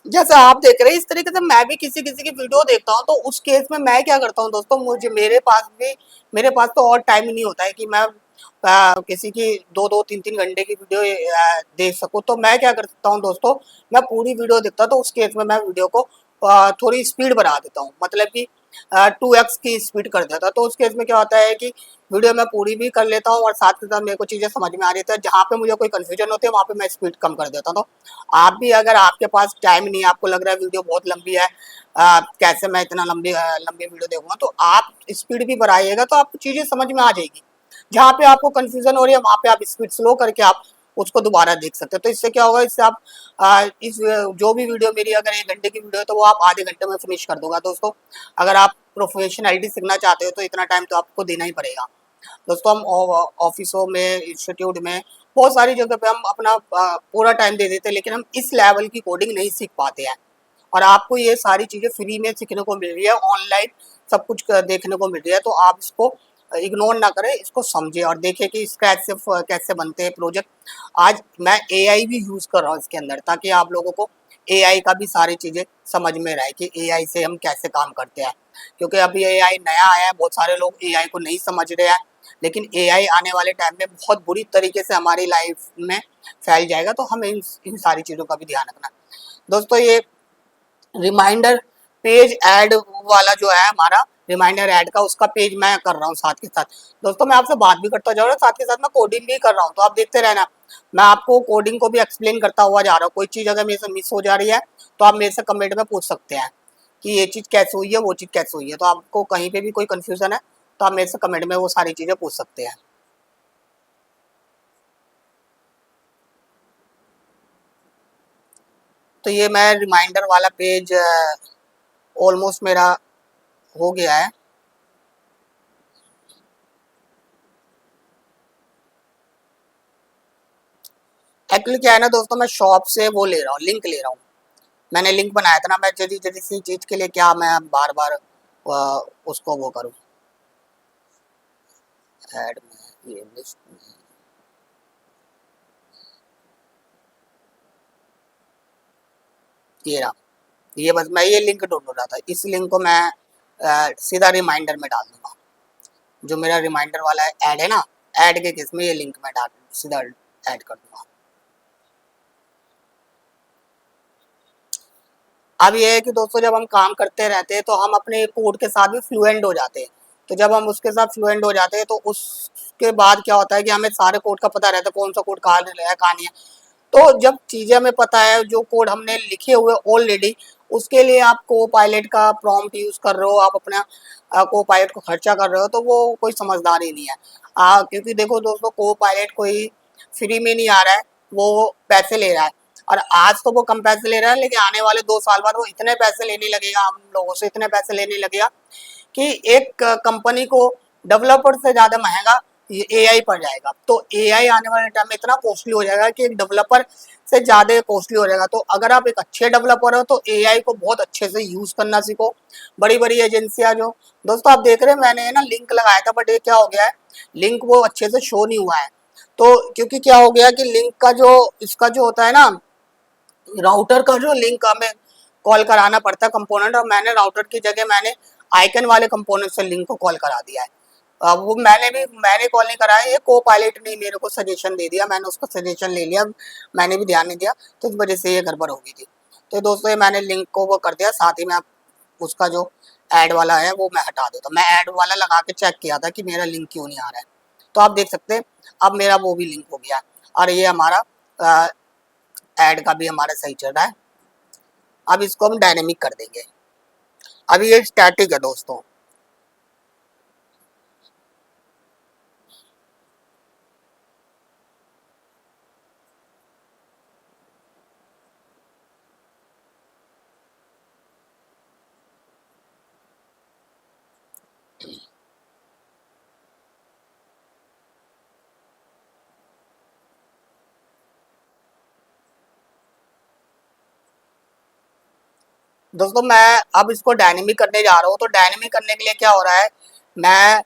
जैसे आप देख रहे हैं इस तरीके से मैं भी किसी किसी की वीडियो देखता हूँ, तो उस केस में मैं क्या करता हूँ दोस्तों, मेरे पास तो और टाइम ही नहीं होता है कि मैं किसी की 2-2 3-3 घंटे की वीडियो देख सकूँ। तो मैं क्या करता हूँ दोस्तों, मैं पूरी वीडियो देखता हूँ, तो उस केस में मैं वीडियो को थोड़ी स्पीड बढ़ा देता हूँ, मतलब कि 2x की स्पीड कर देता हूँ। तो उस केस में क्या होता है कि वीडियो मैं पूरी भी कर लेता हूँ और साथ के साथ मेरे को चीज़ें समझ में आ रही है, जहाँ पे मुझे कोई कन्फ्यूजन होती है वहाँ पे मैं स्पीड कम कर देता हूँ। तो आप भी अगर आपके पास टाइम नहीं है, आपको लग रहा है वीडियो बहुत लंबी है, कैसे मैं इतना लंबी वीडियो देखूंगा, तो आप स्पीड भी बढ़ाइएगा तो आपको चीज़ें समझ में आ जाएगी। जहाँ पे आपको कंफ्यूजन हो रही है वहाँ पे आप स्पीड स्लो करके आप उसको दोबारा देख सकते हैं। तो इससे क्या होगा, इससे आप इस जो भी वीडियो मेरी अगर 1 घंटे की वीडियो है तो वो आप आधे घंटे में फिनिश कर दोगे दोस्तों। अगर आप प्रोफेशनलिटी सीखना चाहते हो तो इतना टाइम तो आपको देना ही पड़ेगा दोस्तों। हम ऑफिसों में, इंस्टीट्यूट में, बहुत सारी जगह पे हम अपना पूरा टाइम दे देते हैं, लेकिन हम इस लेवल की कोडिंग नहीं सीख पाते हैं। और आपको ये सारी चीज़ें फ्री में सीखने को मिल रही है, ऑनलाइन सब कुछ देखने को मिल रही है, तो आप इसको इग्नोर ना करें, इसको समझें और देखें कि स्क्रैच से कैसे बनते हैं प्रोजेक्ट। आज मैं एआई भी यूज़ कर रहा हूँ इसके अंदर, ताकि आप लोगों को एआई का भी सारी चीज़ें समझ में रहे कि एआई से हम कैसे काम करते हैं। क्योंकि अभी एआई नया आया है, बहुत सारे लोग एआई को नहीं समझ रहे हैं, लेकिन एआई आने वाले टाइम में बहुत बुरी तरीके से हमारी लाइफ में फैल जाएगा, तो हमें इन सारी चीज़ों का भी ध्यान रखना। दोस्तों ये रिमाइंडर पेज ऐड वाला जो है हमारा रिमाइंडर ऐड का, उसका पेज मैं कर रहा हूँ साथ के साथ। दोस्तों मैं आपसे बात भी करता जा रहा हूँ, साथ के साथ मैं कोडिंग भी कर रहा हूँ, तो आप देखते रहना। मैं आपको कोडिंग को भी एक्सप्लेन करता हुआ जा रहा हूँ। कोई चीज़ अगर मेरे से मिस हो जा रही है तो आप मेरे से कमेंट में पूछ सकते हैं कि ये चीज़ कैसे हुई है, वो चीज़ कैसे हुई है। तो आपको कहीं पर भी कोई कन्फ्यूज़न है तो आप मेरे से कमेंट में वो सारी चीज़ें पूछ सकते हैं। तो ये मैं रिमाइंडर वाला पेज ऑलमोस्ट मेरा हो गया है। एक्चुअली क्या है ना दोस्तों, मैं शॉप से वो ले रहा हूँ, लिंक ले रहा हूँ। मैंने लिंक बनाया था ना, मैं जल्दी जल्दी सी चीज़ के लिए क्या मैं बार बार उसको वो करूँ। ऐड में ये लिस्ट में ये रहा, ये बस मैं ये लिंक ढूंढ रहा था, इस लिंक को मैं सीधा रिमाइंडर में डाल दूंगा। जो मेरा रिमाइंडर वाला ऐड है ना, ऐड के केस में ये लिंक मैं डाल सीधा ऐड कर दूंगा। अब ये है कि दोस्तों जब हम काम करते रहते हैं तो हम अपने कोड के साथ भी फ्लुएंट हो जाते हैं। तो जब हम उसके साथ फ्लुएंट हो जाते हैं तो उसके बाद क्या होता है कि हमें सारे कोड का पता रहता है, कौन सा कोड कहाँ है कहाँ नहीं है। तो जब चीज़ें हमें पता है, जो कोड हमने लिखे हुए ऑलरेडी, उसके लिए आप को पायलट का प्रॉम्प्ट यूज़ कर रहे हो, आप अपना को पायलट को खर्चा कर रहे हो, तो वो कोई समझदार ही नहीं है। क्योंकि देखो दोस्तों, को पायलट कोई फ्री में नहीं आ रहा है, वो पैसे ले रहा है। और आज तो वो कम पैसे ले रहा है, लेकिन आने वाले 2 साल बाद वो इतने पैसे लेने लगेगा, हम लोगों से इतने पैसे लेने लगेगा कि एक कंपनी को डेवलपर से ज़्यादा महंगा ये एआई पड़ जाएगा। तो एआई आने वाले टाइम में इतना कॉस्टली हो जाएगा कि एक डेवलपर से ज़्यादा कॉस्टली हो जाएगा। तो अगर आप एक अच्छे डेवलपर हो तो एआई को बहुत अच्छे से यूज़ करना सीखो। बड़ी बड़ी एजेंसियां जो दोस्तों आप देख रहे हैं, मैंने ना लिंक लगाया था, बट ये क्या हो गया है, लिंक वो अच्छे से शो नहीं हुआ है। तो क्योंकि क्या हो गया कि लिंक का जो इसका जो होता है ना, राउटर का जो लिंक हमें कॉल कराना पड़ता है कंपोनेंट, और मैंने राउटर की जगह मैंने आइकन वाले कंपोनेंट से लिंक को कॉल करा दिया है। अब वो मैंने कॉल नहीं कराया, ये को पायलट ने मेरे को सजेशन दे दिया, मैंने उसका सजेशन ले लिया, मैंने भी ध्यान नहीं दिया, तो इस वजह से ये गड़बड़ हो गई थी। तो दोस्तों ये मैंने लिंक को वो कर दिया, साथ ही में उसका जो ऐड वाला है वो मैं हटा देता हूँ। मैं ऐड वाला लगा के चेक किया था कि मेरा लिंक क्यों नहीं आ रहा है, तो आप देख सकते हैं अब मेरा वो भी लिंक हो गया, और ये हमारा ऐड का भी हमारा सही चल रहा है। अब इसको हम डायनेमिक कर देंगे। अभी ये स्टैटिक है दोस्तों। दोस्तों मैं अब इसको डायनेमिक करने जा रहा हूँ। तो डायनेमिक करने के लिए क्या हो रहा है, मैं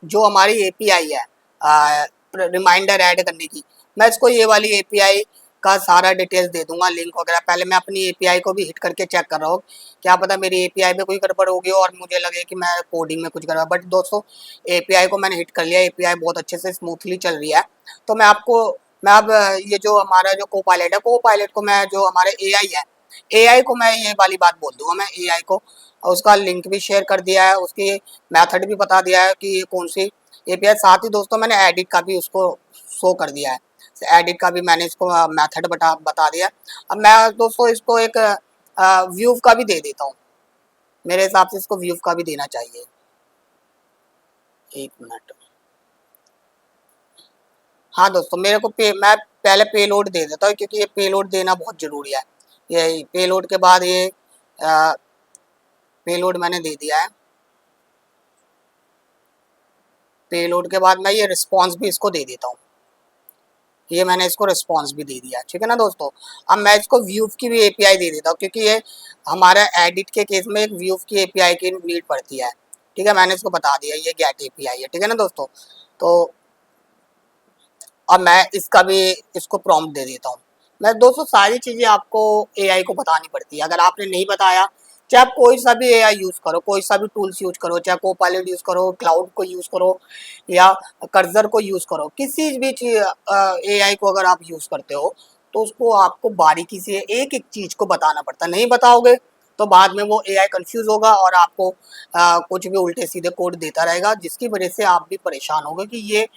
जो हमारी एपीआई है रिमाइंडर ऐड करने की, मैं इसको ये वाली एपीआई का सारा डिटेल्स दे दूंगा, लिंक वगैरह। पहले मैं अपनी एपीआई को भी हिट करके चेक कर रहा हूँ, क्या पता मेरी एपीआई में कोई गड़बड़ होगी और मुझे लगे कि मैं कोडिंग में कुछ गड़बड़। बट दोस्तों एपीआई को मैंने हिट कर लिया, एपीआई बहुत अच्छे से स्मूथली चल रही है। तो मैं अब ये जो हमारा जो को पायलट है, को पायलट को मैं जो हमारे एआई है, एआई को मैं ये वाली बात बोल दूंगा, मैं एआई को उसका लिंक भी शेयर कर दिया है, उसकी मेथड भी बता दिया है कि ये कौन सी एपीआई। साथ ही दोस्तों मैंने एडिट का भी उसको शो कर दिया है, एडिट का भी मैंने इसको मेथड बता दिया। अब मैं दोस्तों इसको एक व्यू का भी दे देता हूँ, मेरे हिसाब से इसको व्यू का भी देना चाहिए। एक मिनट। हाँ दोस्तों मेरे को मैं पहले पेलोड दे देता हूँ, क्योंकि ये पेलोड देना बहुत ज़रूरी है। ये पेलोड के बाद ये पेलोड मैंने दे दिया है। पेलोड के बाद मैं ये रिस्पॉन्स भी इसको दे देता हूँ, ये मैंने इसको रिस्पॉन्स भी दे दिया, ठीक है ना दोस्तों। अब मैं इसको व्यू की भी एपीआई दे देता हूँ, क्योंकि ये हमारा एडिट के केस में एक व्यू की एपीआई की नीड पड़ती है, ठीक है। मैंने इसको बता दिया ये गेट एपीआई है, ठीक है ना दोस्तों। तो अब मैं इसका भी इसको प्रॉम्प्ट दे देता हूँ। मैं दोस्तों सारी चीज़ें आपको एआई को बतानी पड़ती है, अगर आपने नहीं बताया, चाहे आप कोई सा भी एआई यूज़ करो, कोई सा भी टूल्स यूज करो, चाहे को पायलट यूज़ करो, क्लाउड को यूज़ करो, या कर्सर को यूज़ करो, किसी भी चीज एआई को अगर आप यूज़ करते हो, तो उसको आपको बारीकी से एक एक चीज़ को बताना पड़ता है। नहीं बताओगे तो बाद में वो एआई कंफ्यूज होगा और आपको कुछ भी उल्टे सीधे कोड देता रहेगा, जिसकी वजह से आप भी परेशान होगे कि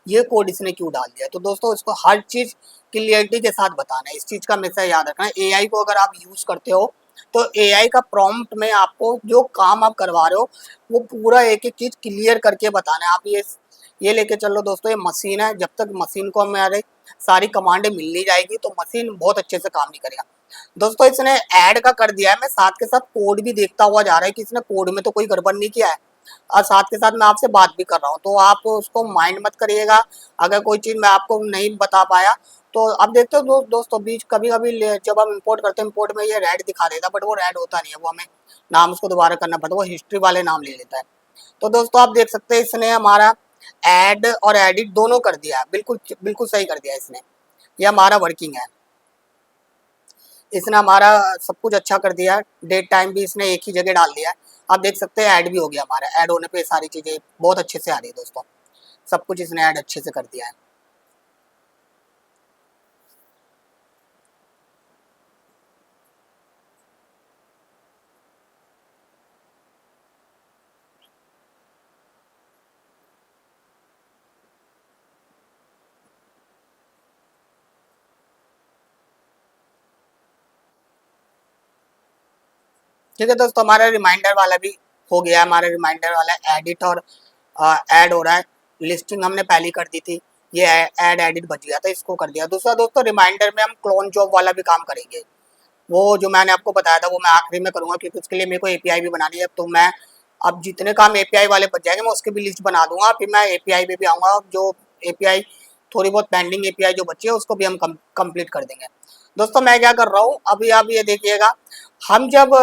ये कोड इसने क्यों डाल दिया। तो दोस्तों इसको हर चीज़ क्लियरिटी के साथ बताना है, इस चीज़ का हमेशा याद रखना है। एआई को अगर आप यूज़ करते हो तो एआई का प्रॉम्प्ट में आपको जो काम आप करवा रहे हो वो पूरा एक एक चीज़ क्लियर करके बताना है। आप ये लेके चलो दोस्तों, ये मशीन है, जब तक मशीन को हमारे सारी कमांडें मिल नहीं जाएगी तो मशीन बहुत अच्छे से काम नहीं करेगा। दोस्तों इसने ऐड का कर दिया है, मैं साथ के साथ कोड भी देखता हुआ जा रहा है कि इसने कोड में तो कोई गड़बड़ नहीं किया है, और साथ के साथ मैं आपसे बात भी कर रहा हूँ, तो आप उसको माइंड मत करिएगा अगर कोई चीज़ मैं आपको नहीं बता पाया। तो आप देखते हो दोस्तों बीच कभी कभी जब हम इंपोर्ट करते हैं, इंपोर्ट में ये रेड दिखा देता, बट वो रेड होता नहीं है, वो हमें नाम उसको दोबारा करना पड़ता है, वो हिस्ट्री वाले नाम ले लेता है। तो दोस्तों आप देख सकते हैं इसने हमारा ऐड और एडिट दोनों कर दिया है, बिल्कुल बिल्कुल सही कर दिया इसने, ये हमारा वर्किंग है। इसने हमारा सब कुछ अच्छा कर दिया है, डेट टाइम भी इसने एक ही जगह डाल दिया है। आप देख सकते हैं ऐड भी हो गया हमारा, ऐड होने पे सारी चीज़ें बहुत अच्छे से आ रही है दोस्तों, सब कुछ इसने ऐड अच्छे से कर दिया है। ठीक है दोस्तों, हमारा रिमाइंडर वाला भी हो गया, हमारा रिमाइंडर वाला एडिट और ऐड हो रहा है। लिस्टिंग हमने पहले कर दी थी, ये ऐड एडिट बच गया था, इसको कर दिया। दूसरा दोस्तों रिमाइंडर में हम क्लोन जॉब वाला भी काम करेंगे, वो जो मैंने आपको बताया था वो मैं आखिरी में करूँगा, क्योंकि उसके लिए मेरे को एपीआई भी बनानी है। तो मैं अब जितने काम एपीआई वाले बच जाएंगे मैं उसकी भी लिस्ट बना दूंगा, फिर मैं एपीआई पे भी आऊँगा, जो एपीआई थोड़ी बहुत पेंडिंग एपीआई जो बची है उसको भी हम कंप्लीट कर देंगे। दोस्तों मैं क्या कर रहा हूँ अभी, आप ये देखिएगा, हम जब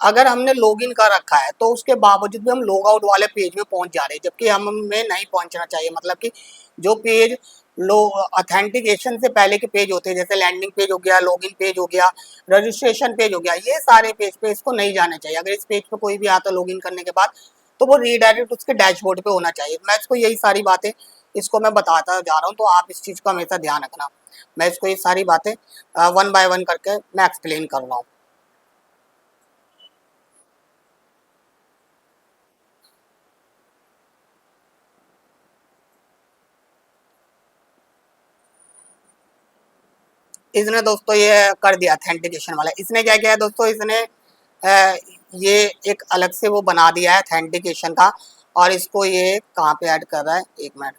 अगर हमने लॉगिन कर रखा है तो उसके बावजूद भी हम लॉग आउट वाले पेज में पहुंच जा रहे हैं, जबकि हमें नहीं पहुंचना चाहिए। मतलब कि जो पेज लो ऑथेंटिकेशन से पहले के पेज होते हैं, जैसे लैंडिंग पेज हो गया, लॉगिन पेज हो गया, रजिस्ट्रेशन पेज हो गया, ये सारे पेज पे इसको नहीं जाना चाहिए। अगर इस पेज पे कोई भी आता लॉगिन करने के बाद तो वो रीडायरेक्ट उसके डैशबोर्ड पे होना चाहिए। मैं इसको यही सारी बातें इसको मैं बताता जा रहा हूँ, तो आप इस चीज़ का हमेशा ध्यान रखना। मैं इसको ये सारी बातें वन बाय वन करके मैं एक्सप्लेन कर रहा हूँ। इसने दोस्तों ये कर दिया ऑथेंटिकेशन वाला। इसने क्या किया है दोस्तों, इसने अ, ये एक अलग से वो बना दिया है ऑथेंटिकेशन का, और इसको ये कहाँ पे ऐड कर रहा है, एक मिनट,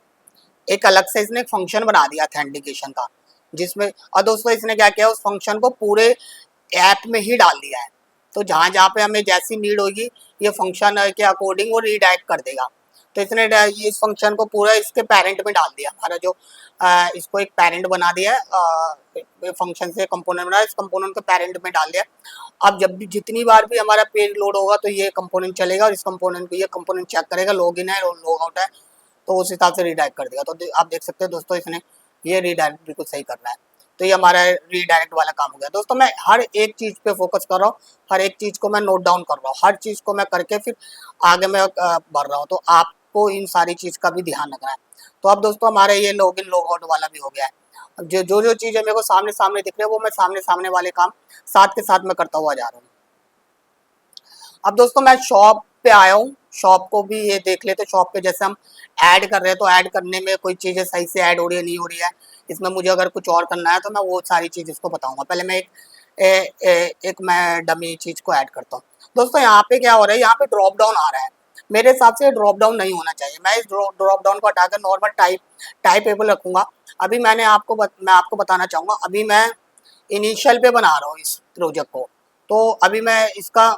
एक अलग से इसने एक फंक्शन बना दिया ऑथेंटिकेशन का, जिसमें, और दोस्तों इसने क्या किया, उस फंक्शन को पूरे ऐप में ही डाल दिया है। तो जहाँ जहाँ पे हमें जैसी नीड होगी ये फंक्शन के अकॉर्डिंग वो रीडायरेक्ट कर देगा। तो इसने इस फंक्शन को पूरा इसके पेरेंट में डाल दिया, हमारा जो इसको एक पेरेंट बना दिया है, फंक्शन से कंपोनेंट बना, इस कंपोनेंट को पेरेंट में डाल दिया। अब जब भी जितनी बार भी हमारा पेज लोड होगा तो ये कंपोनेंट चलेगा, और इस कंपोनेंट को ये कंपोनेंट चेक करेगा, लॉग इन है और लॉग आउट है, तो उस हिसाब से रीडायरेक्ट कर देगा। तो आप देख सकते हैं दोस्तों, इसने ये रीडायरेक्ट बिल्कुल सही कर रहा है। तो ये हमारा रीडायरेक्ट वाला काम हो गया। दोस्तों मैं हर एक चीज़ पे फोकस कर रहा हूँ, हर एक चीज़ को मैं नोट डाउन कर रहा हूँ, हर चीज़ को मैं करके फिर आगे मैं बढ़ रहा हूँ। तो आपको इन सारी चीज़ का भी ध्यान रखना है। तो अब दोस्तों हमारे ये लॉग इन लॉग आउट वाला भी हो गया है। अब जो चीज़ें मेरे को सामने सामने दिख रही है वो मैं सामने सामने वाले काम साथ के साथ मैं करता हुआ जा रहा हूँ। अब दोस्तों मैं शॉप पे आया हूँ, शॉप को भी ये देख लेते। शॉप पे जैसे हम ऐड कर रहे हैं, तो ऐड करने में कोई चीज़ें सही से ऐड हो रही है नहीं हो रही है, इसमें मुझे अगर कुछ और करना है तो मैं वो सारी चीज़ इसको बताऊंगा। पहले मैं एक मैं डमी चीज़ को ऐड करता हूँ। दोस्तों यहाँ पे क्या हो रहा है, यहाँ पे ड्रॉप डाउन आ रहा है, मेरे हिसाब से ड्रॉप डाउन नहीं होना चाहिए। मैं इस ड्रॉप डाउन को हटाकर नॉर्मल टाइपेबल रखूंगा। अभी मैं आपको बताना चाहूँगा, अभी मैं इनिशियल पे बना रहा हूँ इस प्रोजेक्ट को। तो अभी मैं इसका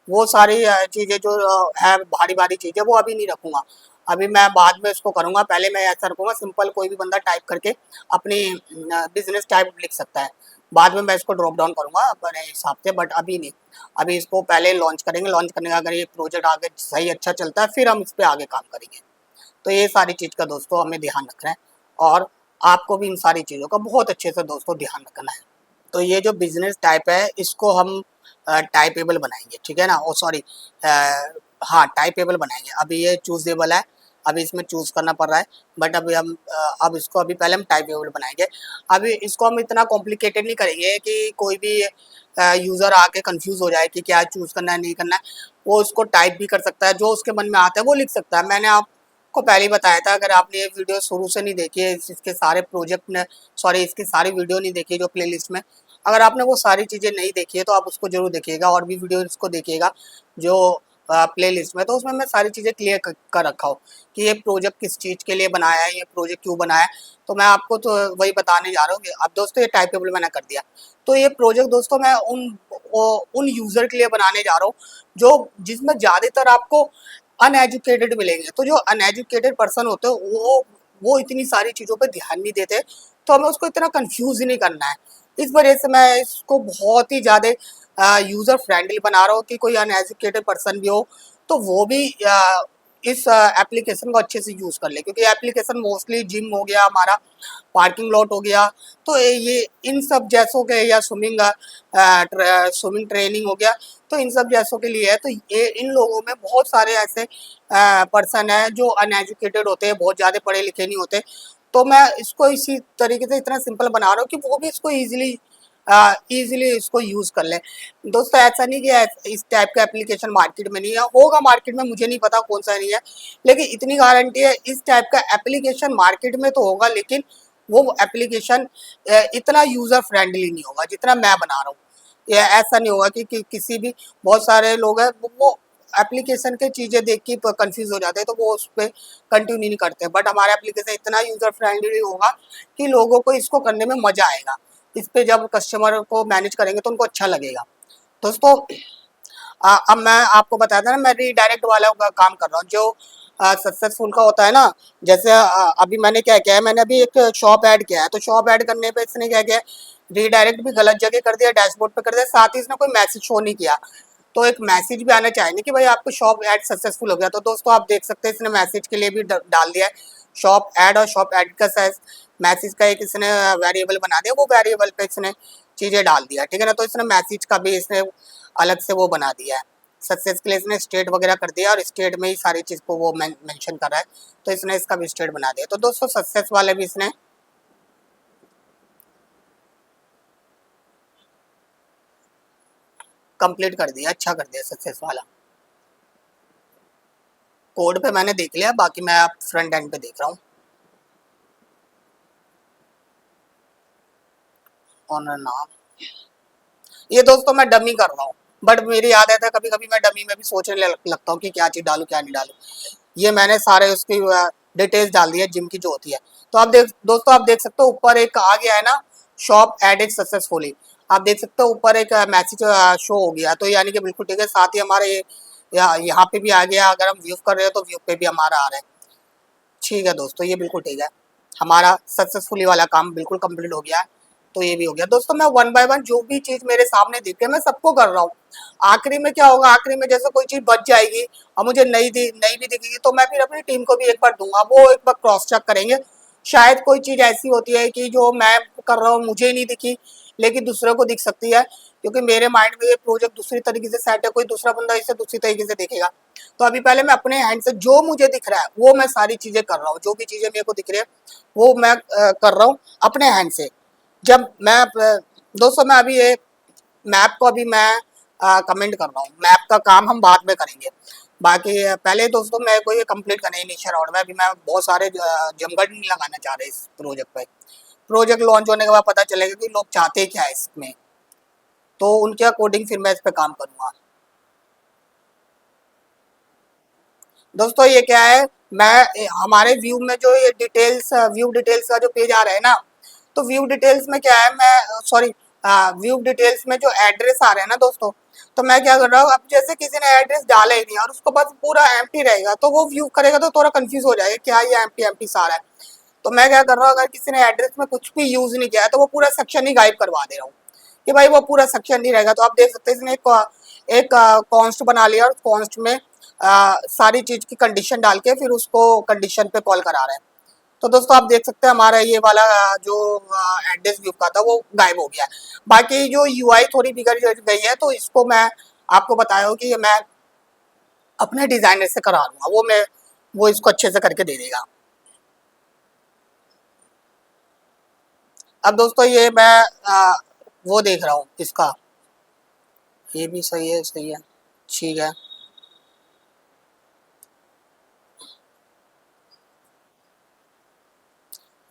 वो सारी चीज़ें जो है भारी भारी चीज़ें वो अभी नहीं रखूँगा, अभी मैं बाद में इसको करूँगा। पहले मैं ऐसा रखूँगा सिंपल, कोई भी बंदा टाइप करके अपनी बिजनेस टाइप लिख सकता है, बाद में मैं इसको ड्रॉप डाउन करूँगा अपने हिसाब से, बट अभी नहीं। अभी इसको पहले लॉन्च करेंगे, लॉन्च करने का अगर ये प्रोजेक्ट आगे सही अच्छा चलता है फिर हम इस पर आगे काम करेंगे। तो ये सारी चीज़ का दोस्तों हमें ध्यान रखना है, और आपको भी इन सारी चीज़ों का बहुत अच्छे से दोस्तों ध्यान रखना है। तो ये जो बिजनेस टाइप है इसको हम टाइपेबल बनाएंगे, ठीक है ना, ओ सॉरी, हाँ टाइपेबल बनाएंगे। अभी ये चूजेबल है, अभी इसमें चूज करना पड़ रहा है, बट अभी हम अब इसको अभी पहले हम टाइपेबल बनाएंगे। अभी इसको हम इतना कॉम्प्लिकेटेड नहीं करेंगे कि कोई भी यूज़र आके कंफ्यूज हो जाए कि क्या चूज करना है नहीं करना है। वो उसको टाइप भी कर सकता है, जो उसके मन में आता है वो लिख सकता है। मैंने आपको पहले ही बताया था, अगर आपने ये वीडियो शुरू से नहीं देखी है, इसके सारे प्रोजेक्ट ने सॉरी इसकी सारी वीडियो नहीं देखी है जो प्लेलिस्ट में, अगर आपने वो सारी चीज़ें नहीं देखी है तो आप उसको जरूर देखिएगा, और भी वीडियो इसको देखिएगा जो प्लेलिस्ट में। तो उसमें मैं सारी चीज़ें क्लियर कर रखा हूँ कि ये प्रोजेक्ट किस चीज़ के लिए बनाया है, ये प्रोजेक्ट क्यों बनाया है। तो मैं आपको तो वही बताने जा रहा हूँ कि अब दोस्तों ये टाइपेबल मैंने कर दिया। तो ये प्रोजेक्ट दोस्तों मैं उन यूज़र के लिए बनाने जा रहा हूँ जो जिसमें ज़्यादातर आपको अनएजुकेटेड मिलेंगे। तो जो अनएजुकेटेड पर्सन होते हैं वो इतनी सारी चीज़ों पर ध्यान नहीं देते, तो हमें उसको इतना कंफ्यूज ही नहीं करना है। इस वजह से मैं इसको बहुत ही ज़्यादा यूज़र फ्रेंडली बना रहा हूँ कि कोई अनएजुकेटेड पर्सन भी हो तो वो भी इस एप्लीकेशन को अच्छे से यूज़ कर ले, क्योंकि एप्लीकेशन मोस्टली जिम हो गया हमारा, पार्किंग लॉट हो गया, तो ये इन सब जैसों के, या स्विमिंग ट्रेनिंग हो गया, तो इन सब जैसों के लिए है। तो ये इन लोगों में बहुत सारे ऐसे पर्सन है जो अनएजुकेटेड होते हैं, बहुत ज़्यादा पढ़े लिखे नहीं होते। तो मैं इसको इसी तरीके से इतना सिंपल बना रहा हूँ कि वो भी इसको ईजिली इसको यूज़ कर लें। दोस्तों ऐसा नहीं कि इस टाइप का एप्लीकेशन मार्केट में नहीं है, होगा मार्केट में, मुझे नहीं पता कौन सा नहीं है, लेकिन इतनी गारंटी है इस टाइप का एप्लीकेशन मार्केट में तो होगा, लेकिन वो एप्लीकेशन इतना यूज़र फ्रेंडली नहीं होगा जितना मैं बना रहा हूँ। ये ऐसा नहीं होगा कि किसी भी, बहुत सारे लोग हैं वो एप्लीकेशन के चीज़ें देख के कंफ्यूज हो जाते हैं, तो वो उस पर कंटिन्यू नहीं करते। बट हमारा एप्लीकेशन इतना यूज़र फ्रेंडली होगा कि लोगों को इसको करने में मज़ा आएगा, इस पे जब कस्टमर को मैनेज करेंगे तो उनको अच्छा लगेगा। दोस्तों अब मैं आपको बताया था ना, मैं रीडायरेक्ट वाला का काम कर रहा हूँ जो सक्सेसफुल का होता है ना। जैसे अभी मैंने क्या किया है, मैंने अभी एक शॉप ऐड किया है, तो शॉप ऐड करने पे इसने क्या किया, रीडायरेक्ट भी गलत जगह कर दिया, डैशबोर्ड पे कर दिया, साथ ही इसने कोई मैसेज शो नहीं किया। तो एक मैसेज भी आना चाहिए कि भाई आपको शॉप ऐड सक्सेसफुल हो गया। तो दोस्तों आप देख सकते हैं इसने मैसेज के लिए भी डाल दिया है। शॉप ऐड और शॉप ऐड का मैसेज का एक इसने वेरिएबल बना दिया, वो वेरिएबल पे इसने चीज़ें डाल दिया, ठीक है ना। तो इसने मैसेज का भी इसने अलग से वो बना दिया है। सक्सेस के लिए इसने स्टेट वगैरह कर दिया और स्टेट में ही सारी चीज़ को वो मेंशन कर रहा है, तो इसने इसका भी स्टेट बना दिया। तो दोस्तों सक्सेस वाले भी इसने कंप्लीट कर दिया, अच्छा कर दिया सक्सेस वाला। कोड पे मैंने देख लिया, बाकी मैं आप फ्रंट एंड पे देख रहा हूँ। ऑनर नाम, ये दोस्तों मैं डमी कर रहा हूँ, बट मेरी आदत है कभी कभी मैं डमी में भी सोचने लगता हूँ कि क्या चीज़ डालूँ क्या नहीं डालूँ। ये मैंने सारे उसकी डिटेल्स डाल दी है जिम की जो होती है। तो आप देख दोस्तों, आप देख सकते हो ऊपर एक आ गया है ना, शॉप एडेड सक्सेसफुली। आप देख सकते हो ऊपर एक मैसेज शो हो गया, तो यानी कि बिल्कुल ठीक है। साथ ही हमारे यहाँ पे भी आ गया, अगर हम व्यू कर रहे हो तो व्यू पे भी हमारा आ रहा है। ठीक है दोस्तों, ये बिल्कुल ठीक है, हमारा सक्सेसफुली वाला काम बिल्कुल कंप्लीट हो गया है। तो ये भी हो गया दोस्तों। मैं वन बाय वन जो भी चीज़ मेरे सामने दिखे मैं सबको कर रहा हूँ। आखिरी में क्या होगा, आखिरी में जैसे कोई चीज़ बच जाएगी और मुझे नई भी दिखेगी, तो मैं फिर अपनी टीम को भी एक बार दूंगा, वो एक बार क्रॉस चेक करेंगे। शायद कोई चीज़ ऐसी होती है कि जो मैं कर रहा हूँ मुझे नहीं दिखी, लेकिन दूसरे को दिख सकती है, क्योंकि मेरे माइंड में ये प्रोजेक्ट दूसरी तरीके से सेट है, कोई दूसरा बंदा इसे दूसरी तरीके से देखेगा। तो अभी पहले मैं अपने हैंड से जो मुझे दिख रहा है वो मैं सारी चीज़ें कर रहा हूँ, जो भी चीज़ें मेरे को दिख रही है वो मैं कर रहा हूँ अपने हैंड से। जब मैं दोस्तों मैं अभी ये मैप को अभी मैं कमेंट कर रहा हूँ, मैप का काम हम बाद में करेंगे। बाकी पहले दोस्तों मैं को ये कंप्लीट करना है इनिशियल राउंड में। अभी मैं बहुत सारे जमगढ़ नहीं लगाना चाह रहे इस प्रोजेक्ट पे। प्रोजेक्ट लॉन्च होने के बाद पता चलेगा कि लोग चाहते क्या है इसमें, तो उनके अकॉर्डिंग फिर मैं इस पे काम करूँगा। दोस्तों ये क्या है, मैं हमारे व्यू में जो ये डिटेल्स व्यू डिटेल्स का जो पेज आ रहा है ना, तो व्यू डिटेल्स में क्या है, मैं सॉरी व्यू डिटेल्स में जो एड्रेस आ रहे हैं ना दोस्तों, तो मैं क्या कर रहा हूँ, अब जैसे किसी ने एड्रेस डाला ही नहीं और उसको बस पूरा एम्प्टी रहेगा, तो वो व्यू करेगा तो थोड़ा कंफ्यूज हो जाएगा क्या ये एम्प्टी एम्प्टी सारा है। तो मैं क्या कर रहा हूँ, अगर किसी ने एड्रेस में कुछ भी यूज नहीं किया है तो वो पूरा सेक्शन ही गायब करवा दे रहा हूँ कि भाई वो पूरा सेक्शन नहीं रहेगा। तो आप देख सकते हैं इसने एक कॉन्स्ट बना लिया और कॉन्स्ट में सारी चीज की कंडीशन डाल के फिर उसको कंडीशन पे कॉल करा रहा है। तो दोस्तों आप देख सकते हैं हमारा ये वाला जो एड्रेस व्यू का था वो गायब हो गया है। बाकी जो यूआई थोड़ी बिगड़ गई है, तो इसको मैं आपको बताया हूँ कि ये मैं अपने डिजाइनर से करा लूंगा, वो इसको अच्छे से करके दे देगा। अब दोस्तों ये मैं वो देख रहा हूँ इसका, ये भी सही है, सही है, ठीक है।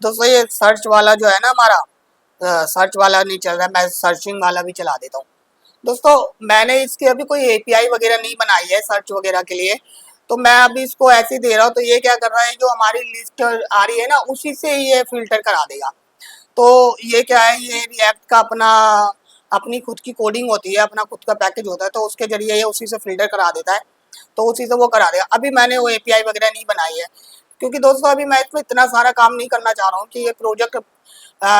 दोस्तों ये सर्च वाला जो है ना हमारा, सर्च वाला नहीं चल रहा है, मैं सर्चिंग वाला भी चला देता हूँ। दोस्तों मैंने इसकी अभी कोई एपीआई वगैरह नहीं बनाई है सर्च वगैरह के लिए, तो मैं अभी इसको ऐसे ही दे रहा हूँ। तो ये क्या कर रहा है, जो हमारी लिस्ट आ रही है ना उसी से ये फिल्टर करा देगा। तो ये क्या है, ये रिएक्ट का अपना अपनी खुद की कोडिंग होती है, अपना खुद का पैकेज होता है, तो उसके जरिए ये उसी से फिल्टर करा देता है, तो उसी से वो करा देगा। अभी मैंने वो एपीआई वगैरह नहीं बनाई है, क्योंकि दोस्तों अभी मैं इसमें इतना सारा काम नहीं करना चाह रहा हूँ कि ये प्रोजेक्ट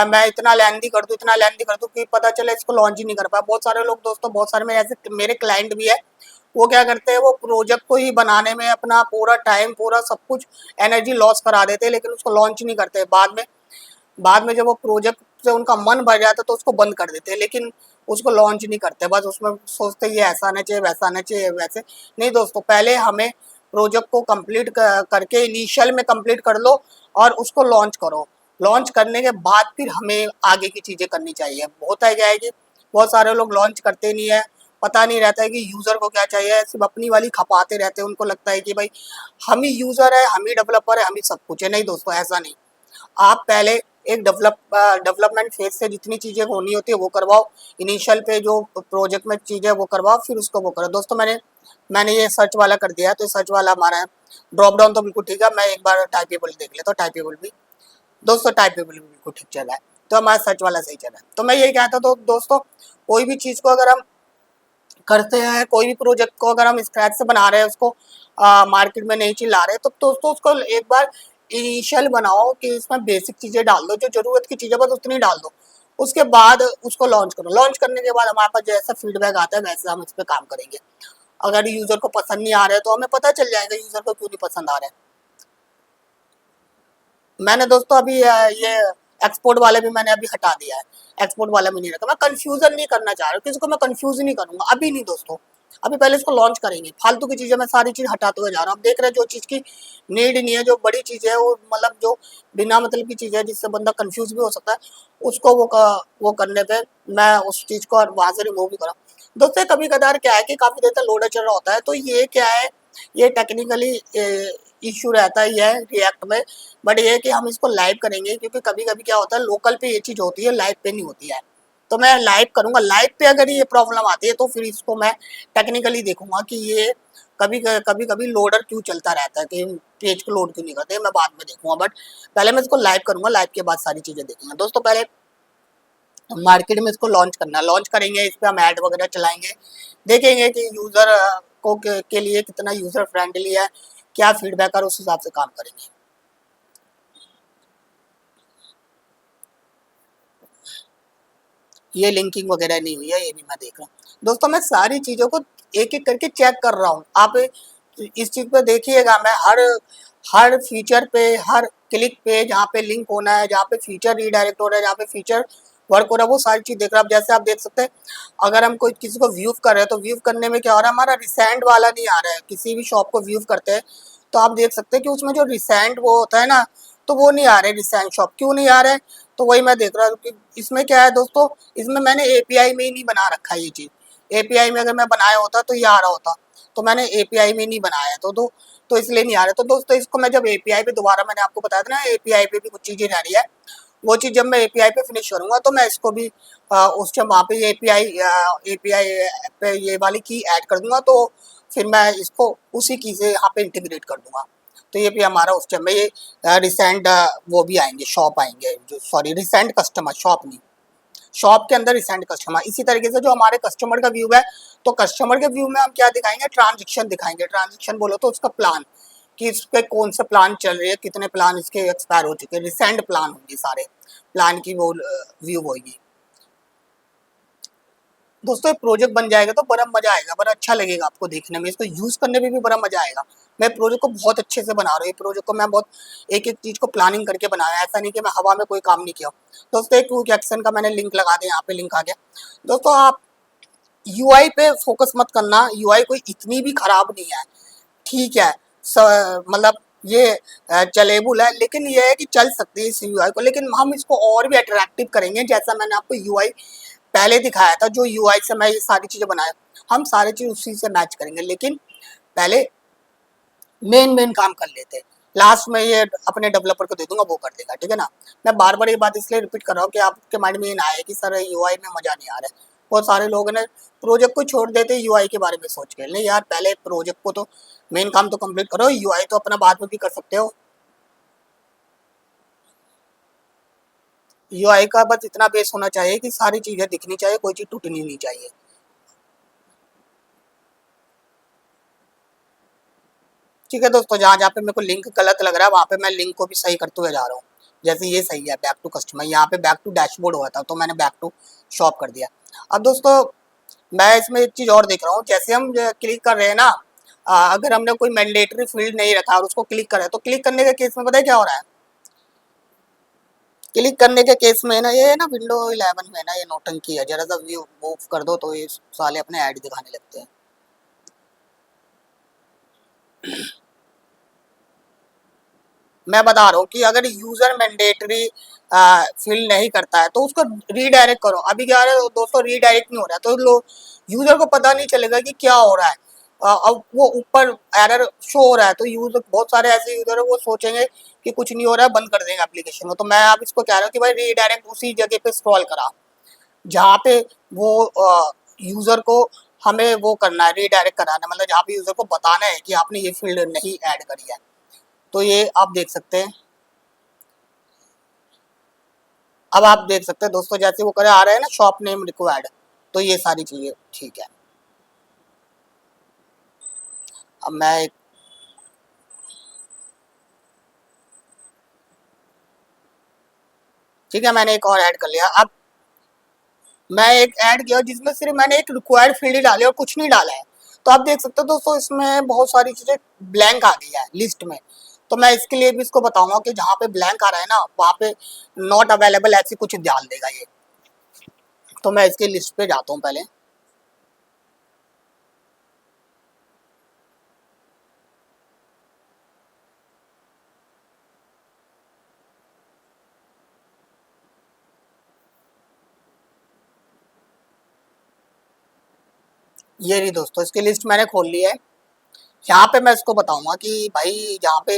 मैं इतना लेंदी कर दूँ, इतना लेंदी कर दूँ कि पता चले इसको लॉन्च ही नहीं कर पाया। बहुत सारे लोग दोस्तों, बहुत सारे मेरे ऐसे मेरे क्लाइंट भी है, वो क्या करते हैं, वो प्रोजेक्ट को ही बनाने में अपना पूरा टाइम पूरा सब कुछ एनर्जी लॉस करा देते हैं, लेकिन उसको लॉन्च नहीं करते। बाद में जब वो प्रोजेक्ट से उनका मन भर जाता है तो उसको बंद कर देते हैं, लेकिन उसको लॉन्च नहीं करते। बस उसमें सोचते ये ऐसा आना चाहिए, वैसा आना चाहिए, वैसे नहीं। दोस्तों पहले हमें प्रोजेक्ट को कंप्लीट करके इनिशियल में कंप्लीट कर लो और उसको लॉन्च करो। लॉन्च करने के बाद फिर हमें आगे की चीज़ें करनी चाहिए। होता है क्या है कि बहुत सारे लोग लॉन्च करते नहीं है, पता नहीं रहता है कि यूज़र को क्या चाहिए, सिर्फ अपनी वाली खपाते रहते हैं। उनको लगता है कि भाई हम ही यूज़र है, हम ही डेवलपर है, हम ही सब कुछ है। नहीं दोस्तों, ऐसा नहीं। आप पहले एक डेवलपमेंट फेज से जितनी चीज़ें होनी होती है वो करवाओ, इनिशियल पे जो प्रोजेक्ट में चीज़ें वो करवाओ, फिर उसको वो करो। दोस्तों मैंने ये सर्च वाला कर दिया है, तो सर्च वाला हमारा है। ड्रॉप डाउन तो बिल्कुल ठीक है। मैं एक बार टाइपेबल देख लेता हूँ, टाइपेबल भी दोस्तों, टाइपेबल भी बिल्कुल ठीक चल रहा है। तो हमारा सर्च वाला सही चल रहा है। तो मैं यही कहता हूँ, तो दोस्तों कोई भी चीज़ को अगर हम करते हैं, कोई भी प्रोजेक्ट को अगर हम स्क्रैच से बना रहे हैं, उसको मार्केट में नहीं चिल्ला रहे, तो दोस्तों उसको एक बार इनिशियल बनाओ कि इसमें बेसिक चीज़ें डाल दो, जो ज़रूरत की चीज़ें बस उतनी डाल दो। उसके बाद उसको लॉन्च करो। लॉन्च करने के बाद हमारे पास जैसा फीडबैक आता है वैसे हम इस पर काम करेंगे। अगर यूज़र को पसंद नहीं आ रहा है तो हमें पता चल जाएगा यूज़र को क्यों नहीं पसंद आ रहा है। मैंने दोस्तों अभी ये एक्सपोर्ट वाले भी मैंने अभी हटा दिया है। एक्सपोर्ट वाला भी नहीं रखा, मैं कंफ्यूजन नहीं करना चाह रहा हूँ, किसी को मैं कंफ्यूज नहीं करूंगा अभी नहीं दोस्तों। अभी पहले इसको लॉन्च करेंगे, फालतू की चीजें मैं सारी चीज हटाते हुए जा रहा हूँ। अब देख रहे हैं जो चीज की नीड नहीं है, जो बड़ी चीज है, वो मतलब जो बिना मतलब की चीज है जिससे बंदा कंफ्यूज भी हो सकता है, उसको वो करने पे मैं उस चीज को वहां से रिमूव भी करा। दोस्तों कभी कदार क्या है कि काफी देर तक लोडर चल रहा होता है, तो ये क्या है, ये टेक्निकली इश्यू रहता ही है रिएक्ट में। बट ये है कि हम इसको लाइव करेंगे, क्योंकि कभी कभी क्या होता है लोकल पे ये चीज होती है, लाइव पे नहीं होती है। तो मैं लाइव करूंगा, लाइव पे अगर ये प्रॉब्लम आती है तो फिर इसको मैं टेक्निकली देखूंगा कि ये कभी कभी लोडर क्यों चलता रहता है, कि पेज को लोड क्यों नहीं करते, मैं बाद में देखूंगा। बट पहले मैं इसको लाइव करूंगा, लाइव के बाद सारी चीजें देखेंगे दोस्तों। पहले मार्केट में इसको लॉन्च करना, लॉन्च करेंगे, इस पर हम ऐड वगैरह चलाएंगे, देखेंगे कि यूजर के लिए कितना यूजर फ्रेंडली है, क्या फीडबैक है, उस हिसाब से काम करेंगे। ये लिंकिंग वगैरह नहीं हुई है, ये भी मैं देख रहा हूँ दोस्तों। मैं सारी चीज़ों को एक एक करके चेक कर रहा हूँ, आप इस चीज़ पे देखिएगा। मैं हर हर फीचर पे, हर क्लिक पे जहाँ पे लिंक होना है, जहाँ पे फीचर रीडायरेक्ट हो रहा है, जहाँ पे फीचर वर्क हो रहा है, वो सारी चीज़ देख रहा हूँ। अब जैसे आप देख सकते हैं, अगर हम कोई किसी को व्यू कर रहे हैं तो व्यू करने में क्या हो रहा है, हमारा रिसेंट वाला नहीं आ रहा है। किसी भी शॉप को व्यू करते हैं तो आप देख सकते हैं कि उसमें जो रिसेंट वो होता है ना, तो वो नहीं आ रहे। रिसेंट शॉप क्यों नहीं आ रहे हैं, तो वही मैं देख रहा हूँ कि इसमें क्या है दोस्तों, इसमें मैंने एपीआई में ही नहीं बना रखा है ये चीज़। एपीआई में अगर मैं बनाया होता तो ये आ रहा होता, तो मैंने एपीआई में नहीं बनाया है, तो इसलिए नहीं आ रहा। तो दोस्तों इसको मैं जब एपीआई पे दोबारा, मैंने आपको बताया था ना एपीआई पे भी कुछ चीज़ें रह रही है, वो चीज़ जब मैं एपीआई पे फिनिश करूंगा तो मैं इसको भी उस टाइम वहाँ पे एपीआई पे ये वाली की ऐड कर दूंगा, तो फिर मैं इसको उसी की से यहाँ पे इंटीग्रेट कर दूंगा। तो ये भी हमारा उस टाइम में ये रिसेंट वो भी आएंगे, शॉप आएंगे, जो सॉरी रिसेंट कस्टमर, शॉप नहीं, शॉप के अंदर रिसेंट कस्टमर। इसी तरीके से जो हमारे कस्टमर का व्यू है, तो कस्टमर के व्यू में हम क्या दिखाएंगे, ट्रांजेक्शन दिखाएंगे। ट्रांजेक्शन बोलो तो उसका प्लान, कि इस पे कौन से प्लान चल रहे हैं, कितने प्लान इसके एक्सपायर हो चुके हैं, रिसेंट प्लान होंगे सारे प्लान की, वो व्यू होगी दोस्तों। ये प्रोजेक्ट बन जाएगा तो बड़ा मजा आएगा, बड़ा अच्छा लगेगा आपको देखने में, इसको यूज करने में भी बड़ा मजा आएगा। मैं प्रोजेक्ट को बहुत अच्छे से बना रहा हूँ, ये प्रोजेक्ट को मैं बहुत एक एक चीज को प्लानिंग करके बनाया है, ऐसा नहीं कि मैं हवा में कोई काम नहीं किया। दोस्तों एक क्विक एक्शन का मैंने लिंक लगा दिया, यहाँ पे लिंक आ गया दोस्तों। आप यूआई पे फोकस मत करना, यूआई कोई इतनी भी खराब नहीं है, ठीक है। मतलब ये चलेबुल है, लेकिन ये है कि चल सकती है इस यूआई को, लेकिन हम इसको और भी अट्रैक्टिव करेंगे। जैसा मैंने आपको यूआई पहले दिखाया था, जो यूआई से मैं ये सारी चीज़ें बनाया, हम सारी चीज़ उसी से मैच करेंगे, लेकिन पहले मेन मेन काम कर लेते हैं, लास्ट में ये अपने डेवलपर को दे दूंगा, वो कर देगा, ठीक है ना। मैं बार बार ये बात इसलिए रिपीट कर रहा हूँ कि आपके माइंड में ये ना आए कि सर यूआई में मजा नहीं आ रहा है। बहुत सारे लोग ने प्रोजेक्ट को छोड़ देते यूआई के बारे में सोच के, नहीं यार, पहले प्रोजेक्ट को तो मेन काम तो कंप्लीट करो, यूआई तो अपना बाद में भी कर सकते हो। यूआई का बस इतना बेस होना चाहिए कि सारी चीजें दिखनी चाहिए, कोई चीज टूटनी नहीं चाहिए। ठीक है दोस्तों, जहाँ जहाँ पे मेरे को लिंक गलत लग रहा है वहाँ पे मैं लिंक को भी सही करते हुए जा रहा हूँ। जैसे ये सही है, बैक टू कस्टमर, यहाँ पे बैक टू डैशबोर्ड हुआ था तो मैंने बैक टू शॉप कर दिया। अब दोस्तों मैं इसमें एक चीज़ और देख रहा हूँ, जैसे हम क्लिक कर रहे हैं ना, अगर हमने कोई मैंडेटरी फील्ड नहीं रखा और उसको क्लिक करें, तो क्लिक करने के केस में पता है क्या हो रहा है, क्लिक करने के केस में ना, ये ना विंडो 11 में ना ये नौटंकी है, जरा सा व्यू मूव कर दो तो ये साले अपने ऐड दिखाने लगते हैं। मैं बता रहा हूँ कि अगर यूजर मैंडेटरी फिल नहीं करता है तो उसको रीडायरेक्ट करो। अभी क्या है दोस्तों, रीडायरेक्ट नहीं हो रहा है, तो लोग यूजर को पता नहीं चलेगा कि क्या हो रहा है। अब वो ऊपर एरर शो हो रहा है, तो यूजर, बहुत सारे ऐसे यूजर है वो सोचेंगे कि कुछ नहीं हो रहा है, बंद कर देंगे एप्लीकेशन को। तो मैं आप इसको कह रहा हूँ कि भाई रीडायरेक्ट उसी जगह पे स्क्रॉल करा जहाँ पे वो यूजर को हमें वो करना है, रीडायरेक्ट कराना है, मतलब जहाँ पे यूजर को बताना है कि आपने ये फील्ड नहीं ऐड करी है। तो ये आप देख सकते हैं, अब आप देख सकते हैं दोस्तों, जैसे वो करे आ रहा है ना शॉप नेम रिक्वायर्ड, तो ये सारी चीजें ठीक है। अब मैं एक, ठीक है, मैंने एक और ऐड कर लिया। अब मैं एक ऐड किया जिसमें सिर्फ मैंने एक रिक्वायर्ड फील्ड ही डाली और कुछ नहीं डाला है। तो आप देख सकते हो दोस्तों, इसमें बहुत सारी चीजें ब्लैंक आ गई है लिस्ट में। तो मैं इसके लिए भी इसको बताऊंगा कि जहाँ पे ब्लैंक आ रहा है ना वहाँ पे नॉट अवेलेबल ऐसी कुछ डाल देगा ये। तो मैं इसकी लिस्ट पे जाता हूँ पहले। ये रही दोस्तों, इसकी लिस्ट मैंने खोल ली है। यहाँ पे मैं इसको बताऊंगा कि भाई जहाँ पे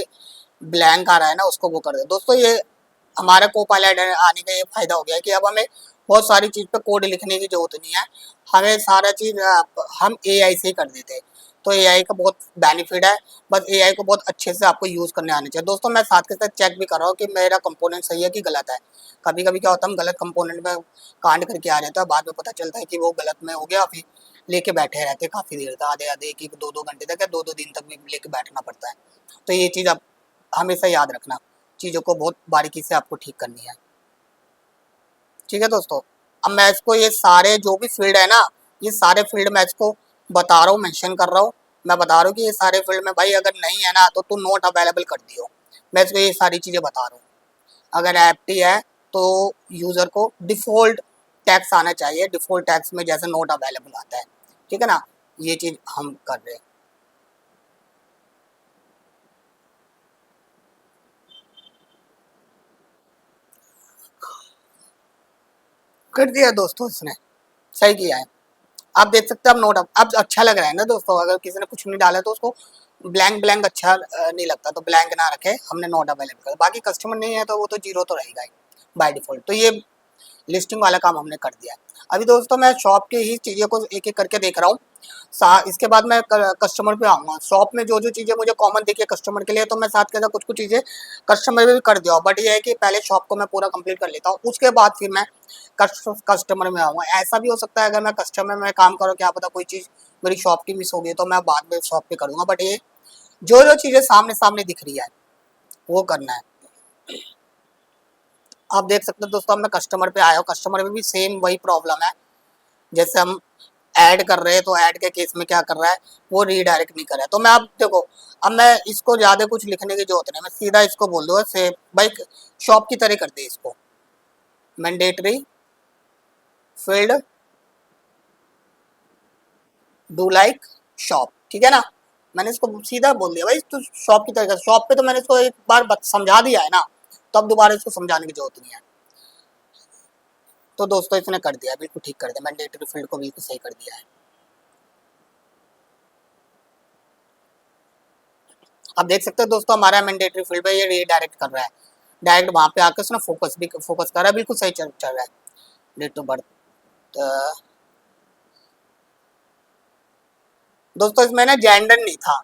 ब्लैंक आ रहा है ना उसको वो कर दे। दोस्तों ये हमारा कोपायलट आने का ये फायदा हो गया है कि अब हमें बहुत सारी चीज़ पे कोड लिखने की जरूरत नहीं है। हमें सारा चीज़ हम एआई से ही कर देते हैं। तो एआई का बहुत बेनिफिट है। बस एआई को बहुत अच्छे से आपको यूज़ करने आने चाहिए। दोस्तों मैं साथ के साथ चेक भी कर रहा हूँ कि मेरा कंपोनेंट सही है कि गलत है। कभी कभी क्या होता है हम गलत कंपोनेंट में कांड करके आ जाते हैं, बाद में पता चलता है कि वो गलत में हो गया, फिर लेके बैठे रहते काफ़ी देर तक, आधे आधे एक एक 2-2 घंटे तक या 2-2 दिन तक भी लेके बैठना पड़ता है। तो ये चीज़ आप हमेशा याद रखना, चीज़ों को बहुत बारीकी से आपको ठीक करनी है। ठीक है दोस्तों, अब मैं इसको ये सारे जो भी फील्ड है ना, ये सारे फील्ड मैं इसको बता रहा हूँ, मेंशन कर रहा हूँ। मैं बता रहा हूँ कि ये सारे फील्ड में भाई अगर नहीं है ना तो तू नोट अवेलेबल कर दियो। मैं इसको ये सारी चीज़ें बता रहा हूँ। अगर एप्टी है तो यूज़र को डिफ़ॉल्ट टैक्स आना चाहिए, डिफ़ॉल्ट टैक्स में जैसे नोट अवेलेबल आता है। ठीक है ना, ये चीज़ हम कर रहे हैं। कर दिया दोस्तों, इसने सही किया है। आप देख सकते हैं, अब नोट अब अच्छा लग रहा है ना दोस्तों। अगर किसी ने कुछ नहीं डाला तो उसको ब्लैंक ब्लैंक अच्छा नहीं लगता, तो ब्लैंक ना रखे, हमने नोट अवेलेबल कर। बाकी कस्टमर नहीं है तो वो तो जीरो तो रहेगा ही बाय डिफॉल्ट। तो ये लिस्टिंग वाला काम हमने कर दिया है। अभी दोस्तों मैं शॉप की ही चीज़ों को एक एक करके देख रहा हूँ। इसके बाद मैं कस्टमर पे आऊँगा। शॉप में जो जो चीज़ें मुझे कॉमन दिखी कस्टमर के लिए, तो मैं साथ के साथ कुछ कुछ चीज़ें कस्टमर में भी कर दिया। बट ये है कि पहले शॉप को मैं पूरा कंप्लीट कर लेता हूँ, उसके बाद फिर मैं कस्टमर में आऊँगा। ऐसा भी हो सकता है अगर मैं कस्टमर में काम करूँ, क्या पता कोई चीज़ मेरी शॉप की मिस हो गई तो मैं बाद में शॉप पे करूँगा। बट ये जो जो चीज़ें सामने सामने दिख रही है वो करना है। आप देख सकते हो दोस्तों, अब मैं कस्टमर पे आया हूँ। कस्टमर में भी सेम वही प्रॉब्लम है। जैसे हम ऐड कर रहे हैं तो ऐड के केस में क्या कर रहा है, वो रीडायरेक्ट नहीं कर रहा है। तो मैं अब देखो, अब मैं इसको ज़्यादा कुछ लिखने की जरूरत नहीं, मैं सीधा इसको बोल दूँगा से भाई शॉप की तरह कर दे इसको, mandatory field do like shop. ठीक है ना, मैंने इसको सीधा बोल दिया भाई तू शॉप की तरह कर। शॉप पे तो मैंने इसको एक बार समझा दिया है ना, तो अब दोबारा इसको समझाने की जरूरत नहीं है। तो दोस्तों इसने कर दिया, बिल्कुल ठीक कर दिया, मैंडेटरी फील्ड को बिल्कुल सही कर दिया है। आप देख सकते हो दोस्तों, हमारा मैंडेटरी फील्ड पे ये रीडायरेक्ट कर रहा है। डायरेक्ट वहाँ पे आकर उसने फोकस कर रहा है, बिल्कुल सही चल रहा है। डेट ऑफ बर्थ दोस्तों इसमें ना जेंडर नहीं था,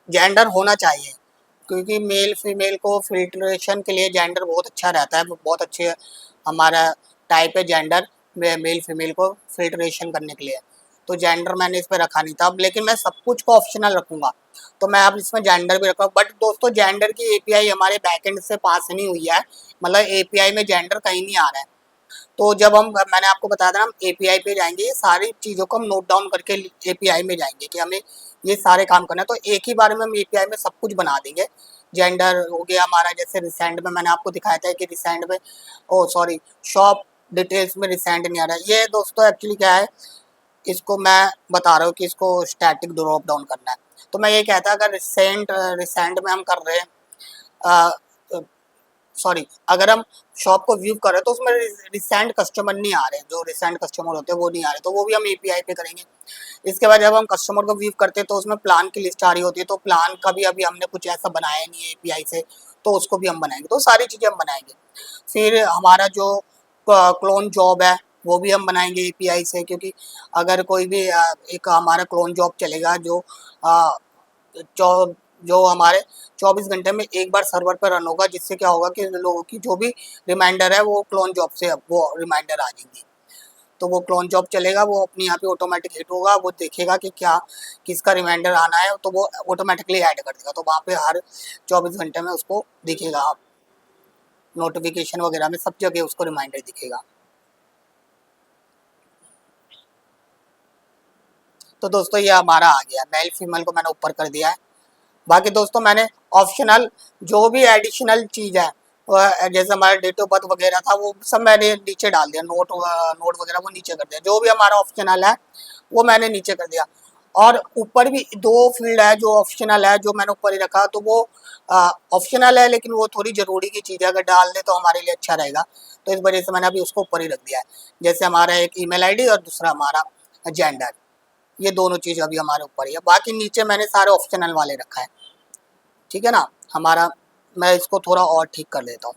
जेंडर होना चाहिए, क्योंकि मेल फीमेल को फिल्ट्रेशन के लिए जेंडर बहुत अच्छा रहता है, बहुत अच्छे हमारा टाइप है जेंडर मेल फीमेल को फिल्ट्रेशन करने के लिए। तो जेंडर मैंने इस पर रखा नहीं था, अब लेकिन मैं सब कुछ को ऑप्शनल रखूंगा। तो मैं अब इसमें जेंडर भी रखा, बट दोस्तों जेंडर की एपीआई हमारे बैकएंड से पास नहीं हुई है, मतलब एपीआई में जेंडर कहीं नहीं आ रहा है। तो जब हम मैंने आपको बताया था हम एपीआई पे जाएंगे, ये सारी चीज़ों को हम नोट डाउन करके एपीआई में जाएंगे कि हमें ये सारे काम करना है। तो एक ही बार में हम एपीआई में सब कुछ बना देंगे। जेंडर हो गया हमारा, जैसे रिसेंट में मैंने आपको दिखाया था कि रिसेंट में, ओ सॉरी, शॉप डिटेल्स में रिसेंट नहीं आ रहा है। ये दोस्तों एक्चुअली क्या है, इसको मैं बता रहा हूँ कि इसको स्टैटिक ड्रॉप डाउन करना है। तो मैं ये कहता अगर रिसेंट में हम कर रहे हैं, सॉरी, अगर हम शॉप को व्यू करें तो उसमें रिसेंट कस्टमर नहीं आ रहे, जो रिसेंट कस्टमर होते हैं वो नहीं आ रहे, तो वो भी हम एपीआई पे करेंगे। इसके बाद जब हम कस्टमर को व्यू करते हैं तो उसमें प्लान की लिस्ट आ रही होती है, तो प्लान का भी अभी हमने कुछ ऐसा बनाया नहीं है एपीआई से, तो उसको भी हम बनाएंगे। तो सारी चीज़ें हम बनाएंगे। फिर हमारा जो क्लोन जॉब है वो भी हम बनाएंगे एपीआई से, क्योंकि अगर कोई भी एक हमारा क्लोन जॉब चलेगा जो अ, जो जो हमारे 24 घंटे में एक बार सर्वर पर रन होगा, जिससे क्या होगा कि लोगों की जो भी रिमाइंडर है वो क्लोन जॉब से वो रिमाइंडर आ जाएंगी। तो वो क्लोन जॉब चलेगा, वो अपने यहाँ पे ऑटोमेटिक हिट होगा, वो देखेगा कि क्या किसका रिमाइंडर आना है, तो वो ऑटोमेटिकली ऐड कर देगा। तो वहाँ पे हर 24 घंटे में उसको दिखेगा, नोटिफिकेशन वगैरह में सब जगह उसको रिमाइंडर दिखेगा। तो दोस्तों ये हमारा आ गया, मेल फीमेल को मैंने ऊपर कर दिया है। बाकी दोस्तों मैंने ऑप्शनल जो भी एडिशनल चीज़ है जैसे हमारा डेट ऑफ बर्थ वगैरह था वो सब मैंने नीचे डाल दिया, नोट नोट वगैरह वो नीचे कर दिया, जो भी हमारा ऑप्शनल है वो मैंने नीचे कर दिया। और ऊपर भी दो फील्ड है जो ऑप्शनल है, जो मैंने ऊपर ही रखा, तो वो ऑप्शनल है लेकिन वो थोड़ी ज़रूरी की चीज़ है, अगर डाल दे तो हमारे लिए अच्छा रहेगा। तो इस वजह से मैंने अभी उसको ऊपर ही रख दिया है। जैसे हमारा एक ईमेल आईडी और दूसरा हमारा जेंडर, ये दोनों चीज़ अभी हमारे ऊपर ही है। बाकी नीचे मैंने सारे ऑप्शनल वाले रखा है, ठीक है ना हमारा। मैं इसको थोड़ा और ठीक कर देता हूँ।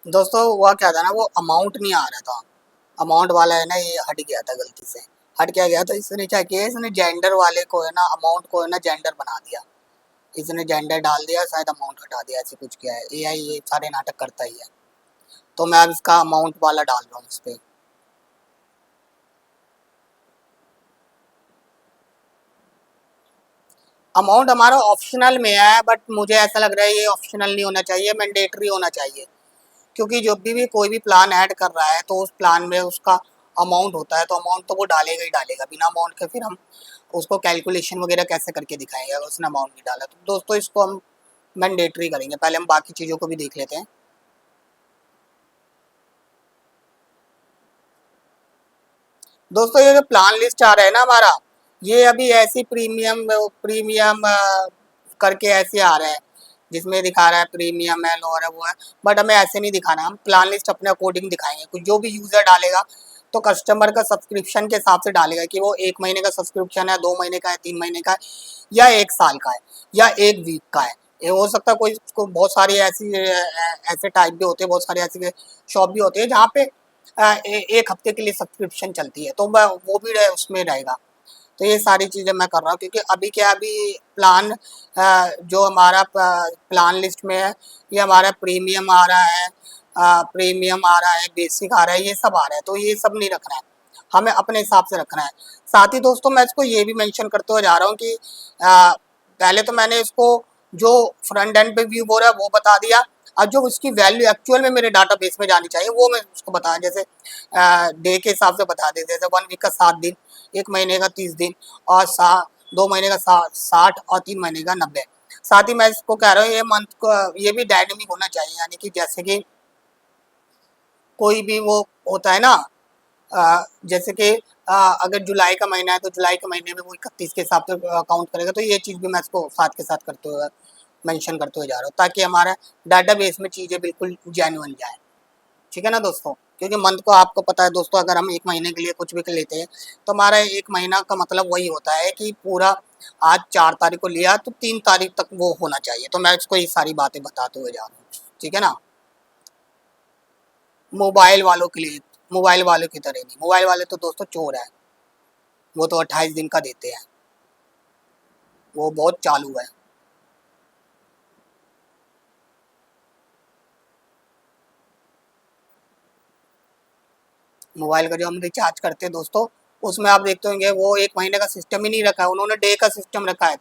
दोस्तों हुआ क्या था ना, वो अमाउंट नहीं आ रहा था, अमाउंट वाला है ना ये हट गया था गलती से, हट क्या गया तो इसने क्या किया, इसने जेंडर वाले को है ना, अमाउंट को है ना जेंडर बना दिया। इसने जेंडर डाल दिया, शायद अमाउंट हटा दिया, ऐसे कुछ किया है। एआई ये सारे नाटक करता ही है। तो मैं अब इसका अमाउंट वाला डाल रहा हूँ इस पे। अमाउंट हमारा ऑप्शनल में है, बट मुझे ऐसा लग रहा है ये ऑप्शनल नहीं होना चाहिए, मैंडेटरी होना चाहिए। क्योंकि जब भी कोई भी प्लान ऐड कर रहा है तो उस प्लान में उसका अमाउंट होता है, तो अमाउंट तो वो डालेगा ही डालेगा। बिना अमाउंट के फिर हम उसको कैलकुलेशन वगैरह कैसे करके दिखाएंगे अगर उसने अमाउंट नहीं डाला। तो दोस्तों इसको हम मैंडेटरी करेंगे, पहले हम बाकी चीज़ों को भी देख लेते हैं। दोस्तों ये जो प्लान लिस्ट आ रहा है ना हमारा, ये अभी ऐसी प्रीमियम प्रीमियम करके ऐसे आ रहा है, जिसमें दिखा रहा है प्रीमियम है, लोअर है, वो है। बट हमें ऐसे नहीं दिखाना, हम प्लान लिस्ट अपने अकॉर्डिंग दिखाएंगे। कुछ जो भी यूज़र डालेगा तो कस्टमर का सब्सक्रिप्शन के हिसाब से डालेगा कि वो 1 महीने का सब्सक्रिप्शन है, 2 महीने का है, 3 महीने का है, या 1 साल का है, या 1 वीक का है। ये हो सकता है कोई बहुत सारी ऐसी ऐसे टाइप भी होते हैं, बहुत सारे ऐसे शॉप भी होते हैं जहाँ पे 1 हफ्ते के लिए सब्सक्रिप्शन चलती है, तो मैं वो भी उसमें रहेगा। तो ये सारी चीज़ें मैं कर रहा हूँ क्योंकि अभी क्या, अभी प्लान जो हमारा प्लान लिस्ट में है, ये हमारा प्रीमियम आ रहा है, प्रीमियम आ रहा है, बेसिक आ रहा है, ये सब आ रहा है। तो ये सब नहीं रखना है, हमें अपने हिसाब से रखना है। साथ ही दोस्तों मैं इसको ये भी मेंशन करते हुए जा रहा हूँ कि पहले तो मैंने इसको जो फ्रंट एंड पे व्यू हो रहा है वो बता दिया, और जो उसकी वैल्यू एक्चुअल में मेरे डाटाबेस में जानी चाहिए वो मैं उसको बताया। जैसे डे के हिसाब से बता देते, जैसे 1 वीक का 7 दिन, 1 महीने का 30 दिन, और 2 महीने का 60, और 3 महीने का 90। साथ ही मैं इसको कह रहा हूँ ये मंथ को ये भी डायनेमिक होना चाहिए, यानी कि जैसे कि कोई भी वो होता है ना, जैसे कि अगर जुलाई का महीना है तो जुलाई के महीने में वो 31 के हिसाब से काउंट करेगा। तो ये चीज़ भी मैं इसको साथ के साथ करते हुए मेंशन करते हुए जा रहा हूँ, ताकि हमारा डाटाबेस में चीज़ें बिल्कुल जेन्युइन जाए, ठीक है ना दोस्तों। क्योंकि मंथ को आपको पता है दोस्तों, अगर हम 1 महीने के लिए कुछ भी लेते हैं तो हमारा 1 महीना का मतलब वही होता है कि पूरा आज 4 तारीख को लिया तो 3 तारीख तक वो होना चाहिए। तो मैं इसको ये सारी बातें बताते हुए जा रहा हूँ, ठीक है ना। मोबाइल वालों के लिए, मोबाइल वालों की तरह नहीं, मोबाइल वाले तो दोस्तों चोर है, वो तो 28 दिन का देते हैं, वो बहुत चालू है। मोबाइल का जो हम रिचार्ज करते हैं दोस्तों, उसमें आप देखते होंगे वो 1 महीने का सिस्टम ही नहीं रखा है, उन्होंने डे का सिस्टम रखा है।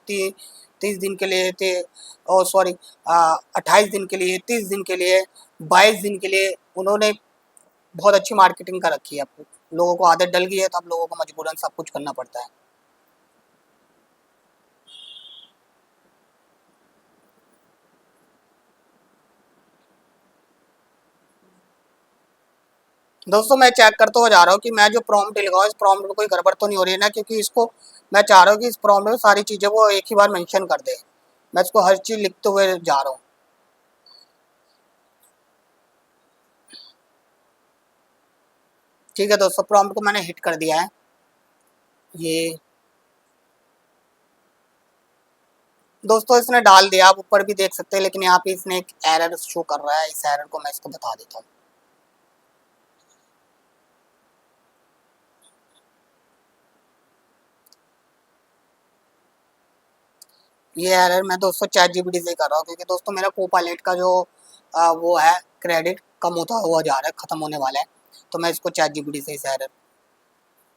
30 दिन के लिए थे, और सॉरी 28 दिन के लिए, 30 दिन के लिए, 22 दिन के लिए, उन्होंने बहुत अच्छी मार्केटिंग कर रखी है। अब लोगों को आदत डल गई है, तो अब लोगों को मजबूरन सब कुछ करना पड़ता है। दोस्तों मैं चेक करते हुए जा रहा हूँ कि मैं जो प्रॉम्प्ट लिखा हूँ इस प्रॉम्प्ट में कोई गड़बड़ तो नहीं हो रही है ना, क्योंकि इसको मैं चाह रहा हूँ कि इस प्रॉम्प्ट में सारी चीज़ें वो एक ही बार मेंशन कर दे। मैं इसको हर चीज़ लिखते हुए जा रहा हूँ। ठीक है दोस्तों, प्रॉम्प्ट को मैंने हिट कर दिया है। ये दोस्तों इसने डाल दिया, आप ऊपर भी देख सकते हैं, लेकिन यहाँ पे इसने एक एरर शो कर रहा है। इस एरर को मैं इसको बता देता हूँ। ये एरर मैं दोस्तों चैट जीपीटी से कर रहा हूँ, क्योंकि दोस्तों मेरा कोपायलट का जो वो है क्रेडिट कम होता हुआ जा रहा है, खत्म होने वाला है। तो मैं इसको चैट जीपीटी से इस एरर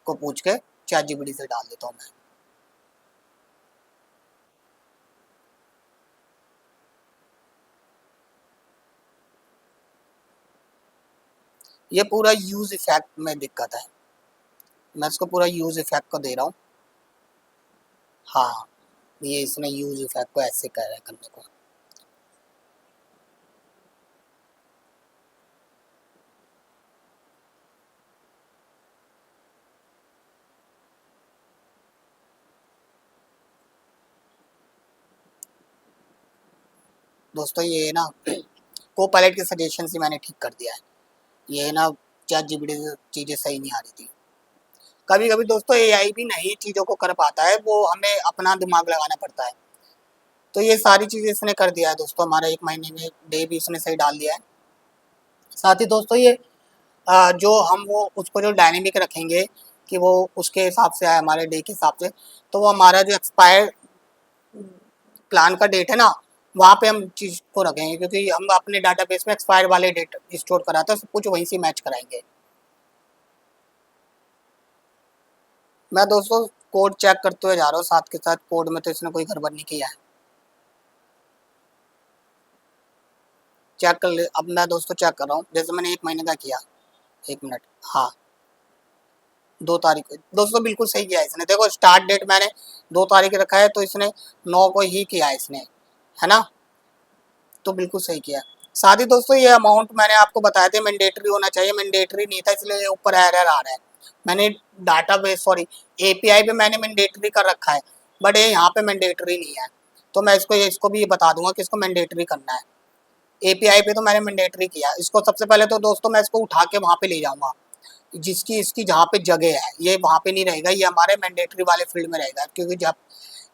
को पूछ के चैट जीपीटी से डाल देता हूँ मैं। ये पूरा यूज इफेक्ट में दिक्कत है, मैं इसको पूरा यूज इफेक्ट को दे रहा हूँ। हाँ, ये इसने यूज इफेक्ट को ऐसे कर रहा है करने को। दोस्तों ये ना को पायलट के सजेशन से मैंने ठीक कर दिया है। ये ना चैट जीपीटी से चीज़ें सही नहीं आ रही थी। कभी कभी दोस्तों एआई भी नहीं चीज़ों को कर पाता है, वो हमें अपना दिमाग लगाना पड़ता है। तो ये सारी चीज़ें इसने कर दिया है दोस्तों, हमारा 1 महीने में डे भी इसने सही डाल दिया है। साथ ही दोस्तों ये जो हम वो उसको जो डायनेमिक रखेंगे कि वो उसके हिसाब से आए हमारे डे के हिसाब से, तो वो हमारा जो एक्सपायर प्लान का डेट है ना, वहाँ पे हम चीज़ को रखेंगे, क्योंकि हम अपने डाटाबेस में एक्सपायर वाले डेट स्टोर कराते हैं, सब कुछ वहीं से मैच कराएंगे। मैं दोस्तों कोड चेक करते हुए जा रहा हूँ, साथ के साथ कोड में तो इसने कोई गड़बड़ नहीं किया है। चेक कर ले, अब मैं दोस्तों चेक कर रहा हूँ, जैसे मैंने 1 महीने का किया। 1 मिनट, हाँ 2 तारीख को दोस्तों बिल्कुल सही किया है इसने। देखो स्टार्ट डेट मैंने 2 तारीख रखा है, तो इसने 9 को ही किया है इसने, है ना, तो बिल्कुल सही किया। साथ ही दोस्तों ये अमाउंट मैंने आपको बताया था मैंडेटरी होना चाहिए, मैंडेटरी नहीं था, इसलिए ऊपर एरर आ रहा है। मैंने डाटा बेस सॉरी एपीआई पे मैंने मैंडेटरी कर रखा है, बट ये यहाँ पे मैंडेटरी नहीं है। तो मैं इसको भी ये बता दूंगा कि इसको मैंडेटरी करना है। एपीआई पे तो मैंने मैंडेटरी किया। इसको सबसे पहले तो दोस्तों मैं इसको उठा के वहाँ पे ले जाऊँगा, जिसकी इसकी जहाँ पे जगह है ये वहाँ पे नहीं रहेगा, ये हमारे मैंडेटरी वाले फील्ड में रहेगा। क्योंकि जब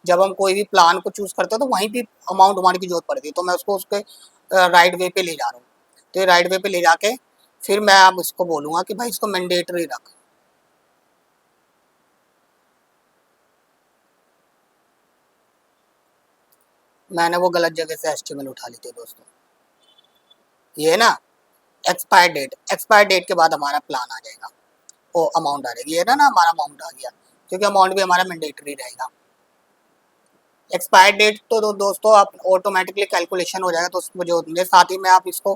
जब हम कोई भी प्लान को चूज़ करते हैं तो वहीं पे अमाउंट हमारी की जरूरत पड़ती है। तो मैं उसको उसके राइट वे पे ले जा रहा हूँ। तो ये राइट वे पे ले जाके फिर मैं अब इसको बोलूँगा कि भाई इसको मैंडेटरी रख। मैंने वो गलत जगह से एस्टिमेट उठा ली थी दोस्तों। ये ना एक्सपायर डेट के बाद हमारा प्लान आ जाएगा, वो अमाउंट आ जाएगी। ये ना हमारा अमाउंट आ गया, क्योंकि अमाउंट भी हमारा मैंडेटरी रहेगा। एक्सपायर डेट तो दोस्तों आप ऑटोमेटिकली कैलकुलेशन हो जाएगा, तो उसमें जो होंगे साथ ही में आप इसको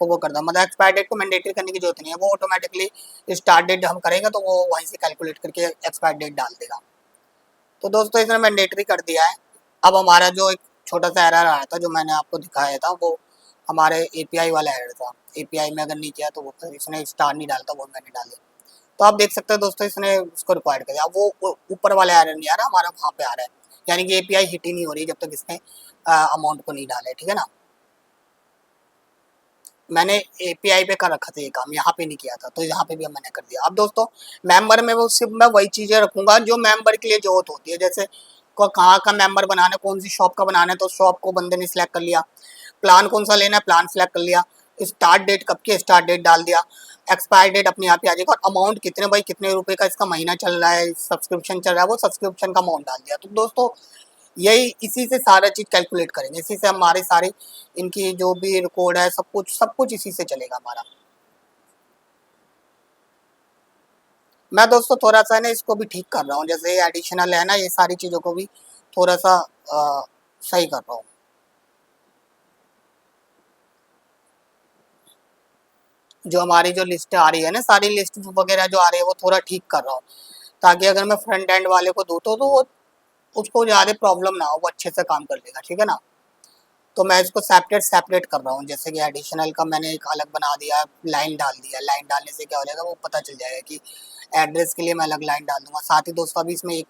वो कर दो, मतलब एक्सपायर डेट को मैंडेटरी करने की जरूरत नहीं है, वो ऑटोमेटिकली स्टार्ट डेट हम करेंगे तो वो वहीं से कैलकुलेट करके एक्सपायर डेट डाल देगा। तो दोस्तों इसने मैंडेटरी कर दिया है। अब हमारा जो एक छोटा सा एरर आया था जो मैंने आपको दिखाया था, वो हमारे एपीआई वाला एरर था। एपीआई में अगर नहीं किया तो वो इसने स्टार नहीं डालता, वो मैंने डाले। तो आप देख सकते हो दोस्तों इसने उसको रिक्वायर्ड कर दिया। वो ऊपर वाला एरर नहीं आ रहा, हमारा वहाँ पे आ रहा है, यानी कि एपीआई हिट ही नहीं हो रही जब तक इसने अमाउंट को नहीं डाला है, ठीक है ना। मैंने एपीआई पे कर रखा था ये काम, यहाँ पे नहीं किया था, तो यहाँ पे भी अब मैंने कर दिया। अब दोस्तों मेंबर में वो सिर्फ मैं वही चीज़ें रखूँगा जो मेंबर के लिए जरूरत होती है, जैसे को कहाँ का मेंबर बनाना है, कौन सी शॉप का बनाना है, तो शॉप को बंदे ने सिलेक्ट कर लिया। प्लान कौन सा लेना है, प्लान सिलेक्ट कर लिया। स्टार्ट डेट कब की, स्टार्ट डेट डाल दिया। एक्सपायर डेट अपने आप ही आ जाएगा, और अमाउंट कितने, भाई कितने रुपए का इसका महीना चल रहा है, सब्सक्रिप्शन चल रहा है, वो सब्सक्रिप्शन का अमाउंट डाल दिया। तो दोस्तों यही इसी से सारा चीज़ कैलकुलेट करेंगे, इसी से हमारी सारी इनकी जो भी रिकॉर्ड है सब कुछ इसी से चलेगा हमारा। मैं दोस्तों थोड़ा सा ना इसको भी ठीक कर रहा हूँ, जैसे ये एडिशनल है ना, ये सारी चीज़ों को भी थोड़ा सा सही कर रहा हूँ। जो हमारी जो लिस्ट आ रही है ना, सारी लिस्ट वगैरह जो आ रही है वो थोड़ा ठीक कर रहा हूँ, ताकि अगर मैं फ्रंट एंड वाले को दूँ तो वो उसको ज़्यादा प्रॉब्लम ना हो, वो अच्छे से काम कर लेगा, ठीक है ना। तो मैं इसको सेपरेट सेपरेट कर रहा हूँ, जैसे कि एडिशनल का मैंने एक अलग बना दिया, लाइन डाल दिया। लाइन डालने से क्या हो जाएगा, वो पता चल जाएगा कि एड्रेस के लिए मैं अलग लाइन डाल दूंगा। साथ ही दोस्तों अभी इसमें एक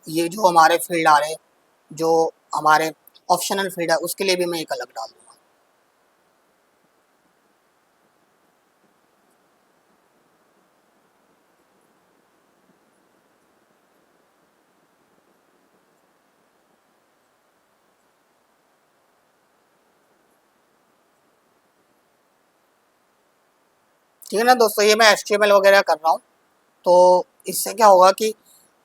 ये जो हमारे फील्ड आ रहे, जो हमारे ऑप्शनल फील्ड है, उसके लिए भी मैं एक अलग डाल दूंगा। ठीक है ना दोस्तों, ये मैं HTML वगैरह कर रहा हूँ, तो इससे क्या होगा कि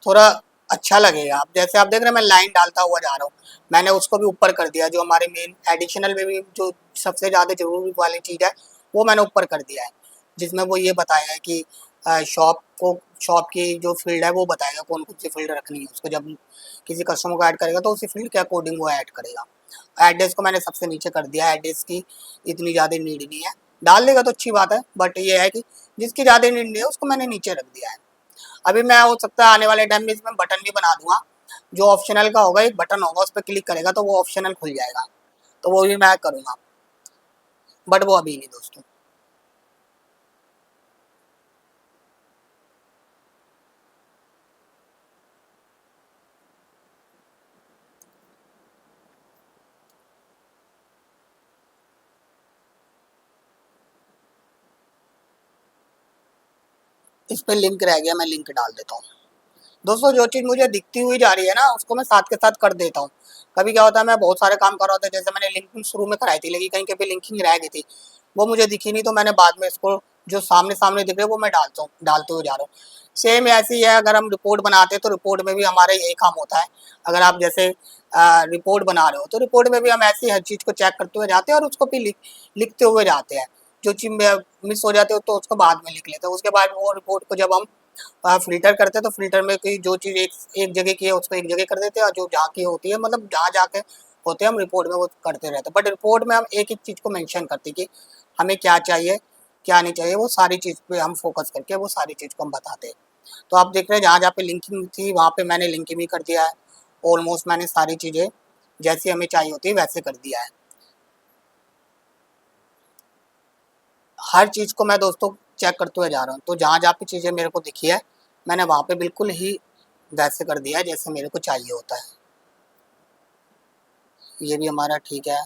थोड़ा अच्छा लगेगा। आप जैसे आप देख रहे हैं मैं लाइन डालता हुआ जा रहा हूँ, मैंने उसको भी ऊपर कर दिया, जो हमारे मेन एडिशनल में भी जो सबसे ज़्यादा जरूरी वाली चीज़ है वो मैंने ऊपर कर दिया है, जिसमें वो ये बताया है कि शॉप की जो फील्ड है वो बताएगा कौन कौन सी फील्ड रखनी है उसको। जब किसी कस्टमर को ऐड करेगा तो उसी फील्ड के अकॉर्डिंग वो ऐड करेगा। एड्रेस को मैंने सबसे नीचे कर दिया, एड्रेस की इतनी ज़्यादा नीड नहीं है, डाल देगा तो अच्छी बात है, बट ये है कि जिसकी ज़्यादा नीड नहीं है उसको मैंने नीचे रख दिया है। अभी मैं हो सकता है आने वाले टाइम में इसमें बटन भी बना दूंगा, जो ऑप्शनल का होगा, एक बटन होगा उस पर क्लिक करेगा तो वो ऑप्शनल खुल जाएगा, तो वो भी मैं करूँगा, बट वो अभी नहीं दोस्तों। इस पर लिंक रह गया, मैं लिंक डाल देता हूँ दोस्तों। जो चीज़ मुझे दिखती हुई जा रही है ना उसको मैं साथ के साथ कर देता हूँ। कभी क्या होता है मैं बहुत सारे काम कर रहा होता है, जैसे मैंने लिंकिंग शुरू में कराई थी लेकिन कहीं कहीं पे लिंकिंग रह गई थी, वो मुझे दिखी नहीं, तो मैंने बाद में इसको जो सामने सामने दिख रहे वो मैं डालते हुए जा रहा हूँ। सेम ऐसी है, अगर हम रिपोर्ट बनाते हैं तो रिपोर्ट में भी हमारा यही काम होता है। अगर आप जैसे रिपोर्ट बना रहे हो तो रिपोर्ट में भी हम ऐसी हर चीज़ को चेक करते हुए जाते हैं और उसको भी लिखते हुए जाते हैं। जो चीज़ मिस हो जाती है तो उसको बाद में लिख लेते हैं। उसके बाद वो रिपोर्ट को जब हम फिल्टर करते हैं तो फिल्टर में कोई जो चीज़ एक जगह की है उसको एक जगह कर देते हैं, और जो जहाँ की होती है मतलब जहाँ जाके होते हैं हम रिपोर्ट में वो करते रहते हैं। बट रिपोर्ट में हम एक एक चीज़ को मेंशन करते हैं कि हमें क्या चाहिए क्या नहीं चाहिए, वो सारी चीज़ पे हम फोकस करके वो सारी चीज़ को हम बताते हैं। तो आप देख रहे हैं जहाँ जहाँ पे लिंकिंग थी वहाँ पे मैंने लिंकिंग भी कर दिया है। ऑलमोस्ट मैंने सारी चीज़ें जैसी हमें चाहिए होती है वैसे कर दिया है। हर चीज़ को मैं दोस्तों चेक करते हुए जा रहा हूँ, तो जहाँ जहाँ पे चीज़ें मेरे को दिखी है मैंने वहाँ पे बिल्कुल ही वैसे कर दिया है जैसे मेरे को चाहिए होता है। ये भी हमारा ठीक है।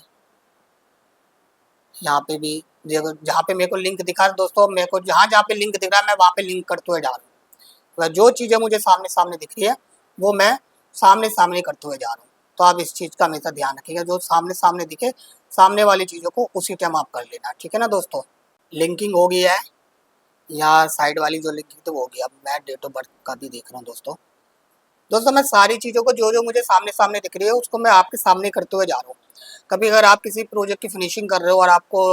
यहाँ पे भी देखो जहाँ पे मेरे को लिंक दिखा है दोस्तों, मेरे को जहाँ जहाँ पे लिंक दिख रहा है मैं वहाँ पे लिंक करते हुए जा रहा हूँ। तो जो चीज़ें मुझे सामने सामने दिख रही है वो मैं सामने सामने करते हुए जा रहा हूँ। तो आप इस चीज़ का हमेशा ध्यान रखिएगा, जो सामने सामने दिखे सामने वाली चीज़ों को उसी टाइम आप कर लेना, ठीक है ना दोस्तों। लिंकिंग हो गई है, यहाँ साइड वाली जो लिंकिंग थी वो हो गई। अब मैं डेट ऑफ बर्थ का भी देख रहा हूँ दोस्तों। दोस्तों मैं सारी चीज़ों को जो जो मुझे सामने सामने दिख रही है उसको मैं आपके सामने करते हुए जा रहा हूँ। कभी अगर आप किसी प्रोजेक्ट की फिनिशिंग कर रहे हो और आपको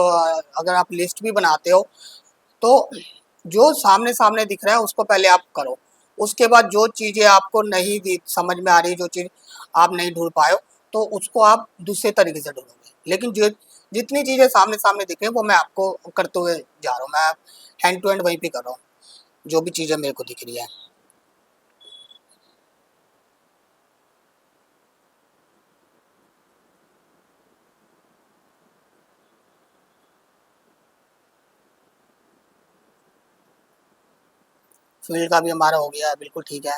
अगर आप लिस्ट भी बनाते हो तो जो सामने सामने दिख रहा है उसको पहले आप करो। उसके बाद जो चीज़ें आपको नहीं समझ में आ रही, जो चीज़ आप नहीं ढूंढ पाए हो तो उसको आप दूसरे तरीके से ढूंढोगे। लेकिन जो जितनी चीज़ें सामने सामने दिख रही हैं वो मैं आपको करते हुए जा रहा हूँ। मैं हैंड टू हैंड वहीं पे कर रहा हूँ जो भी चीज़ें मेरे को दिख रही है। फील्ड का भी हमारा हो गया है, बिल्कुल ठीक है।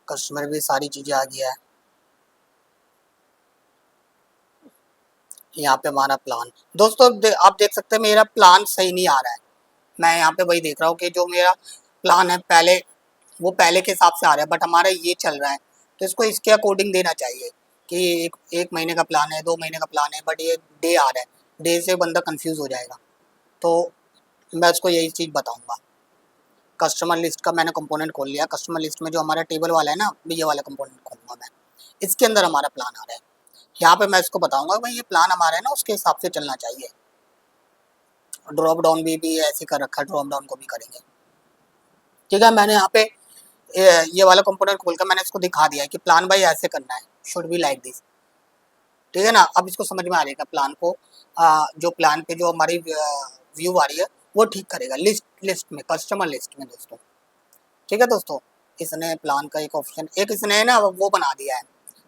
कस्टमर भी सारी चीज़ें आ गया है। यहाँ पे हमारा प्लान दोस्तों आप देख सकते हैं मेरा प्लान सही नहीं आ रहा है। मैं यहाँ पे वही देख रहा हूँ कि जो मेरा प्लान है पहले वो पहले के हिसाब से आ रहा है, बट हमारा ये चल रहा है तो इसको इसके अकॉर्डिंग देना चाहिए कि एक महीने का प्लान है, 2 महीने का प्लान है, बट ये डे आ रहा है, डे से बंदा कंफ्यूज हो जाएगा। तो मैं उसको यही चीज़ बताऊँगा। कस्टमर लिस्ट का मैंने कंपोनेंट खोल लिया। कस्टमर लिस्ट में जो हमारा टेबल वाला है ना, ये वाला कंपोनेंट खोलूँगा मैं। इसके अंदर हमारा प्लान आ रहा है। यहाँ पे मैं इसको बताऊँगा भाई ये प्लान हमारा है ना उसके हिसाब से चलना चाहिए। ड्रॉप डाउन भी ऐसे कर रखा है, ड्रॉप डाउन को भी करेंगे। ठीक है, मैंने यहाँ पे ये वाला कंपोनेंट खोलकर मैंने इसको दिखा दिया है कि प्लान भाई ऐसे करना है, शुड बी लाइक दिस। ठीक है ना, अब इसको समझ में आ रहेगा प्लान को। जो प्लान पे जो हमारी व्यू आ रही है वो ठीक करेगा लिस्ट में, कस्टमर लिस्ट में दोस्तों। ठीक है दोस्तों, इसने प्लान का एक ऑप्शन एक इसने ना वो बना दिया है,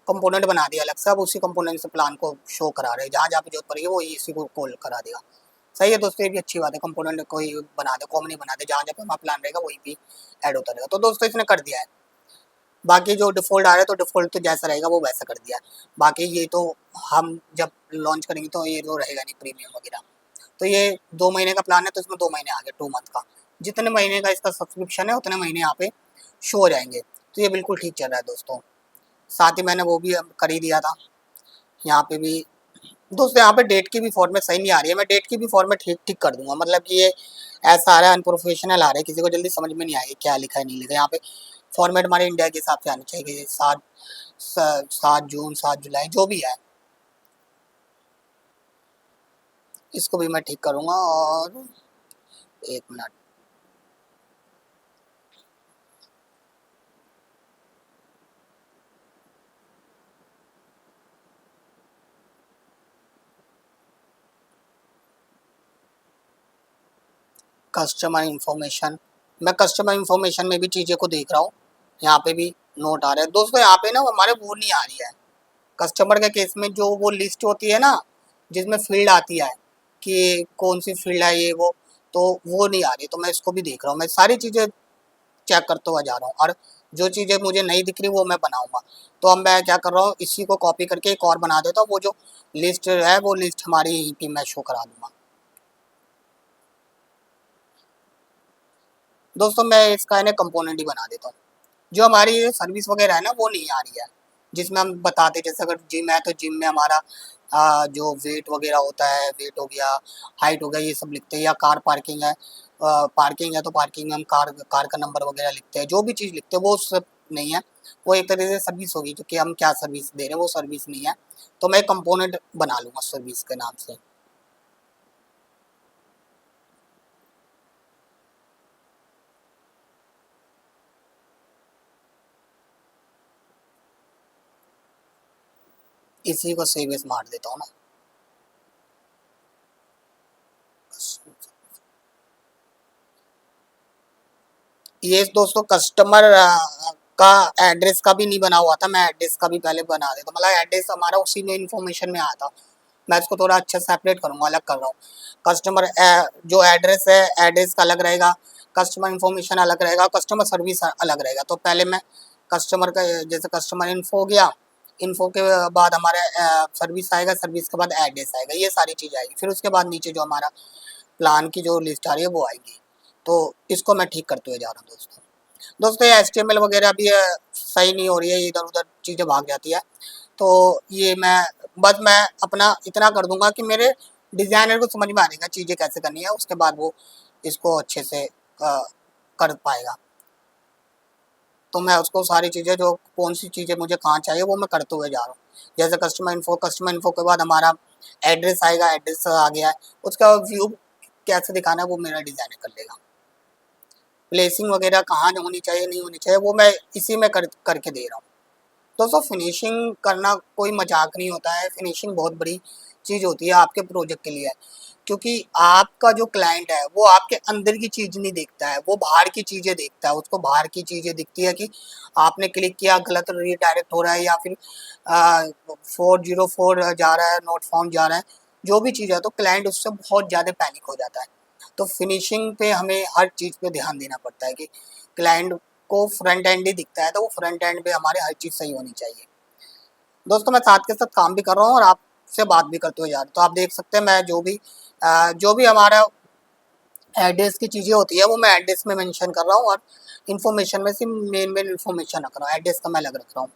कंपोनेंट बना दिया अलग से। अब उसी कंपोनेंट से प्लान को शो करा रहे हैं, जहाँ जहाँ पे जरूरत पड़ेगी वो इसी को कॉल करा देगा। सही है दोस्तों, ये भी अच्छी बात है। कंपोनेंट कोई बना दे, कॉमन ही बना दे, जहाँ जहाँ पे हमारा प्लान रहेगा वही भी ऐड होता रहेगा। तो दोस्तों इसने कर दिया है। बाकी जो डिफ़ॉल्ट आ रहा है तो डिफ़ॉल्ट तो जैसा रहेगा वो वैसा कर दिया है। बाकी ये तो हम जब लॉन्च करेंगे तो ये तो रहेगा नहीं प्रीमियम वगैरह। तो ये 2 महीने का प्लान है तो इसमें 2 महीने आ गए, 2 मंथ का। जितने महीने का इसका सब्सक्रिप्शन है उतने महीने यहाँ पे शो हो जाएंगे। तो ये बिल्कुल ठीक चल रहा है दोस्तों। साथ ही मैंने वो भी कर ही दिया था। यहाँ पे भी दोस्तों यहाँ पे डेट की भी फॉर्मेट सही नहीं आ रही है, मैं डेट की भी फॉर्मेट ठीक ठीक कर दूंगा। मतलब कि ये ऐसा आ रहा है, अनप्रोफेशनल आ रहा है, किसी को जल्दी समझ में नहीं आएगी क्या लिखा है नहीं लिखा है। यहाँ पे फॉर्मेट हमारे इंडिया के हिसाब से आनी चाहिए, 7 जून 7 जुलाई जो भी है, इसको भी मैं ठीक करूँगा। और 1 मिनट, कस्टमर इंफॉर्मेशन, मैं कस्टमर इंफॉर्मेशन में भी चीज़ें को देख रहा हूँ, यहाँ पे भी नोट आ रहा है। दोस्तों यहाँ पे ना हमारे वो नहीं आ रही है, कस्टमर के केस में जो वो लिस्ट होती है ना, जिसमें फील्ड आती है कि कौन सी फील्ड है ये तो वो नहीं आ रही। तो मैं इसको भी देख रहा हूँ, मैं सारी चीज़ें चेक करते हुआ जा रहा हूँ, और जो चीज़ें मुझे नहीं दिख रही वो मैं बनाऊंगा। तो अब मैं क्या कर रहा हूँ, इसी को कॉपी करके एक और बना देता हूँ, वो जो लिस्ट है वो लिस्ट हमारी यहीं पे मैं शो करा दूंगा। दोस्तों मैं इसका है कंपोनेंट ही बना देता हूँ। जो हमारी सर्विस वगैरह है ना वो नहीं आ रही है, जिसमें हम बताते, जैसे अगर जिम है तो जिम में हमारा जो वेट वगैरह होता है, वेट हो गया, हाइट हो गया, ये सब लिखते हैं। या कार पार्किंग है, पार्किंग है तो पार्किंग में हम कार का नंबर वगैरह लिखते हैं, जो भी चीज़ लिखते हैं वो सब नहीं है। वो एक तरह से सर्विस होगी, क्योंकि हम क्या सर्विस दे रहे हैं वो सर्विस नहीं है। तो मैं कंपोनेंट बना लूँगा सर्विस के नाम से। इसी को सेव एज मार देता हूँ ना। ये दोस्तों कस्टमर का एड्रेस का भी नहीं बना हुआ था, मैं एड्रेस का भी पहले बना देता, मतलब एड्रेस हमारा उसी में इन्फॉर्मेशन में आया था। मैं इसको थोड़ा अच्छा सेपरेट करूँगा, अलग कर रहा हूँ। कस्टमर जो एड्रेस है, एड्रेस का अलग रहेगा, कस्टमर इन्फॉर्मेशन अलग रहेगा, कस्टमर सर्विस अलग रहेगा। तो पहले मैं कस्टमर का, जैसे कस्टमर इन्फो हो गया, इन्फो के बाद हमारा सर्विस आएगा, सर्विस के बाद एड्रेस आएगा, ये सारी चीज़ आएगी। फिर उसके बाद नीचे जो हमारा प्लान की जो लिस्ट आ रही है वो आएगी। तो इसको मैं ठीक करते हुए जा रहा हूँ दोस्तों। दोस्तों ये HTML वगैरह भी सही नहीं हो रही है, इधर उधर चीज़ें भाग जाती है। तो ये मैं अपना इतना कर दूंगा कि मेरे डिज़ाइनर को समझ में आ जाएगा चीज़ें कैसे करनी है, उसके बाद वो इसको अच्छे से कर पाएगा। तो मैं उसको सारी चीज़ें, जो कौन सी चीज़ें मुझे कहाँ चाहिए वो मैं करते हुए जा रहा हूँ। जैसे कस्टमर इन्फो के बाद हमारा एड्रेस आएगा, एड्रेस आ गया है, उसका व्यू कैसे दिखाना है वो मेरा डिज़ाइनर कर लेगा। प्लेसिंग वगैरह कहाँ होनी चाहिए नहीं होनी चाहिए वो मैं इसी में करके दे रहा हूँ। दोस्तों फिनिशिंग करना कोई मजाक नहीं होता है, फिनिशिंग बहुत बड़ी चीज़ होती है आपके प्रोजेक्ट के लिए। क्योंकि आपका जो क्लाइंट है वो आपके अंदर की चीज़ नहीं देखता है, वो बाहर की चीज़ें देखता है। उसको बाहर की चीज़ें दिखती है कि आपने क्लिक किया गलत रीडायरेक्ट हो रहा है, या फिर 404 जा रहा है, नोट फाउंड जा रहा है, जो भी चीज़ है। तो क्लाइंट उससे बहुत ज़्यादा पैनिक हो जाता है। तो फिनिशिंग पे हमें हर चीज़ पे ध्यान देना पड़ता है कि क्लाइंट को फ्रंट एंड ही दिखता है, तो वो फ्रंट एंड पे हमारे हर चीज़ सही होनी चाहिए। दोस्तों मैं साथ के साथ काम भी कर रहा हूँ और आपसे बात भी करते हुए जा रहा हूँ। तो आप देख सकते हैं मैं जो भी हमारा एड्रेस की चीज़ें होती है वो मैं एड्रेस में मेंशन कर रहा हूँ, और इन्फॉर्मेशन में से मेन मेन इन्फॉर्मेशन रख रहा हूँ, एड्रेस का मैं अलग रख रहा हूँ।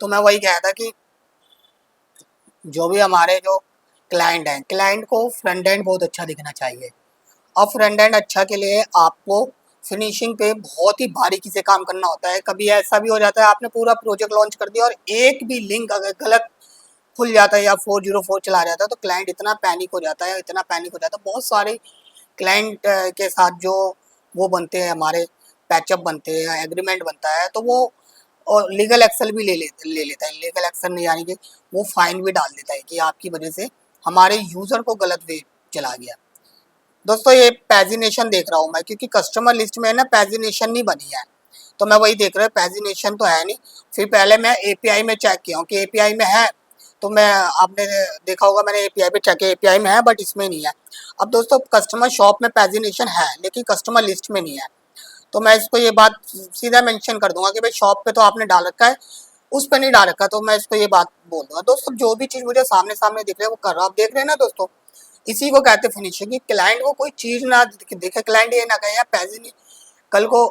तो मैं वही कह रहा था कि जो भी हमारे जो क्लाइंट हैं, क्लाइंट को फ्रंट एंड बहुत अच्छा दिखना चाहिए। और फ्रंट एंड अच्छा के लिए आपको फिनिशिंग पे बहुत ही बारीकी से काम करना होता है। कभी ऐसा भी हो जाता है आपने पूरा प्रोजेक्ट लॉन्च कर दिया और एक भी लिंक अगर गलत खुल जाता है या 404 चला जाता है, तो क्लाइंट इतना पैनिक हो जाता है, इतना पैनिक हो जाता है। बहुत सारे क्लाइंट के साथ जो वो बनते हैं, हमारे पैचअप बनते हैं, एग्रीमेंट बनता है, तो वो और लीगल एक्शन भी ले लेता है। लीगल एक्शन यानी कि वो फाइन भी डाल देता है कि आपकी वजह से हमारे यूज़र को गलत वे चला गया। दोस्तों ये पैजिनेशन देख रहा हूँ मैं, क्योंकि कस्टमर लिस्ट में ना पैजिनेशन नहीं बनी है। तो मैं वही देख रहा हूँ, पैजिनेशन तो है नहीं। फिर पहले मैं एपीआई में चेक किया हूँ कि एपीआई में है, तो मैं, आपने देखा होगा मैंने एपीआई पे चेक किया, एपीआई में है बट इसमें नहीं है। अब दोस्तों कस्टमर शॉप में पैजिनेशन है लेकिन कस्टमर लिस्ट में नहीं है। तो मैं इसको ये बात सीधा मेंशन कर दूंगा कि भाई शॉप पे तो आपने डाल रखा है, उस पर नहीं डाल रखा। तो मैं इसको ये बात बोल दूंगा। दोस्तों जो भी चीज़ मुझे सामने सामने दिख रही है वो कर रहा हूँ, आप देख रहे हैं ना दोस्तों। इसी को कहते हैं फिनिशिंग, कि क्लाइंट को कोई चीज ना दिखे, क्लाइंट ये ना कहे यार पैसे नहीं, कल को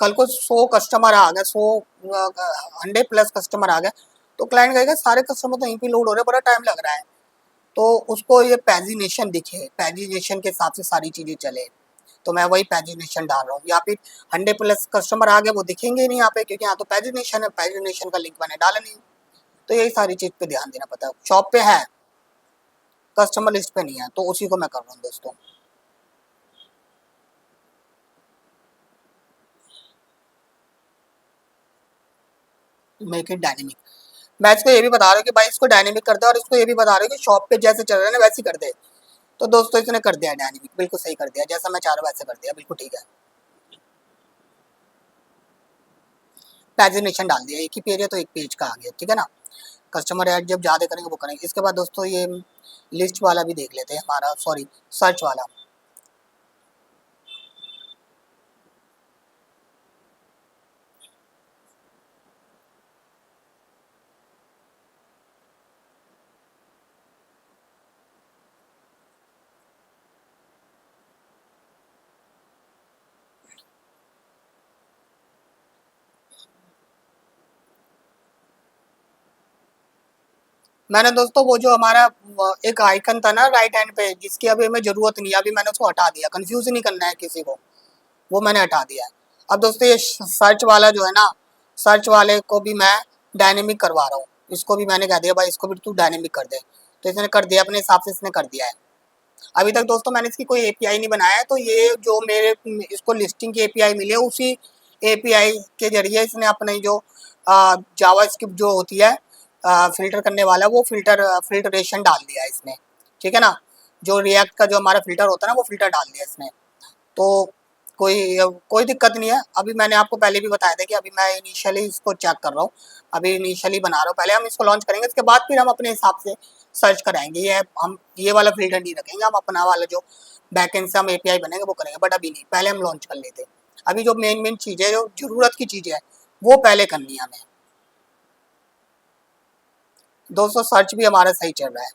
कल को 100 कस्टमर आ गए, 100 प्लस कस्टमर आ गए, तो क्लाइंट कहेगा सारे कस्टमर तो यहीं पे लोड हो रहे हैं, बड़ा टाइम लग रहा है। तो उसको ये पैजिनेशन दिखे, पैजिनेशन के हिसाब से सारी चीजें चले, तो मैं वही पैजिनेशन डाल रहा हूँ। या फिर 100 प्लस कस्टमर आ गए, वो दिखेंगे नहीं यहाँ पे, क्योंकि यहाँ तो पैजिनेशन है, पैजिनेशन का लिंक मैंने डाला नहीं। तो यही सारी चीज पे ध्यान देना पड़ता है। शॉप पे है, कस्टमर लिस्ट पे नहीं है, तो उसी को मैं कर रहा हूँ दोस्तों। Make it dynamic. मैं इसको ये भी बता रहा हूँ कि भाई इसको डायनेमिक कर दे, और इसको ये भी बता रहा हूँ कि शॉप पे जैसे चल रहा है ना वैसे ही कर दे। तो दोस्तों इसने कर दिया डायनेमिक, बिल्कुल सही कर दिया, जैसा मैं चाह रहा हूँ वैसे कर दिया, बिल्कुल ठीक है। पैजिनेशन डाल दिया, एक ही पेज है तो एक पेज का आ गया, ठीक है ना। कस्टमर ऐड जब ज़्यादा करेंगे वो करेंगे। इसके बाद दोस्तों ये लिस्ट वाला भी देख लेते हैं, हमारा सॉरी सर्च वाला। मैंने दोस्तों वो जो हमारा एक आइकन था ना राइट हैंड पे, जिसकी अभी हमें ज़रूरत नहीं है, अभी मैंने उसको हटा दिया, कंफ्यूज नहीं करना है किसी को, वो मैंने हटा दिया है। अब दोस्तों ये सर्च वाला जो है ना, सर्च वाले को भी मैं डायनेमिक करवा रहा हूँ। इसको भी मैंने कह दिया भाई इसको भी तू डायनेमिक कर दे, तो इसने कर दिया, अपने हिसाब से इसने कर दिया है। अभी तक दोस्तों मैंने इसकी कोई एपीआई नहीं बनाया है, तो ये जो मेरे इसको लिस्टिंग की एपीआई मिली है, उसी एपीआई के जरिए इसने अपने जो जावास्क्रिप्ट जो होती है फिल्टर करने वाला, वो फिल्टरेशन डाल दिया है इसने, ठीक है ना। जो रिएक्ट का जो हमारा फिल्टर होता है ना, वो फिल्टर डाल दिया इसने। तो कोई कोई दिक्कत नहीं है। अभी मैंने आपको पहले भी बताया था कि अभी मैं इनिशियली इसको चेक कर रहा हूँ, अभी इनिशियली बना रहा हूँ, पहले हम इसको लॉन्च करेंगे, इसके बाद फिर हम अपने हिसाब से सर्च कराएंगे। ये हम ये वाला फिल्टर नहीं रखेंगे, हम अपना वाला जो बैकएंड से हम एपीआई बनेंगे वो करेंगे, बट अभी नहीं, पहले हम लॉन्च कर लेते। अभी जो मेन मेन चीज़ें, जो ज़रूरत की चीज़ें हैं, वो पहले करनी है हमें। दोस्तों सर्च भी हमारा सही चल रहा है,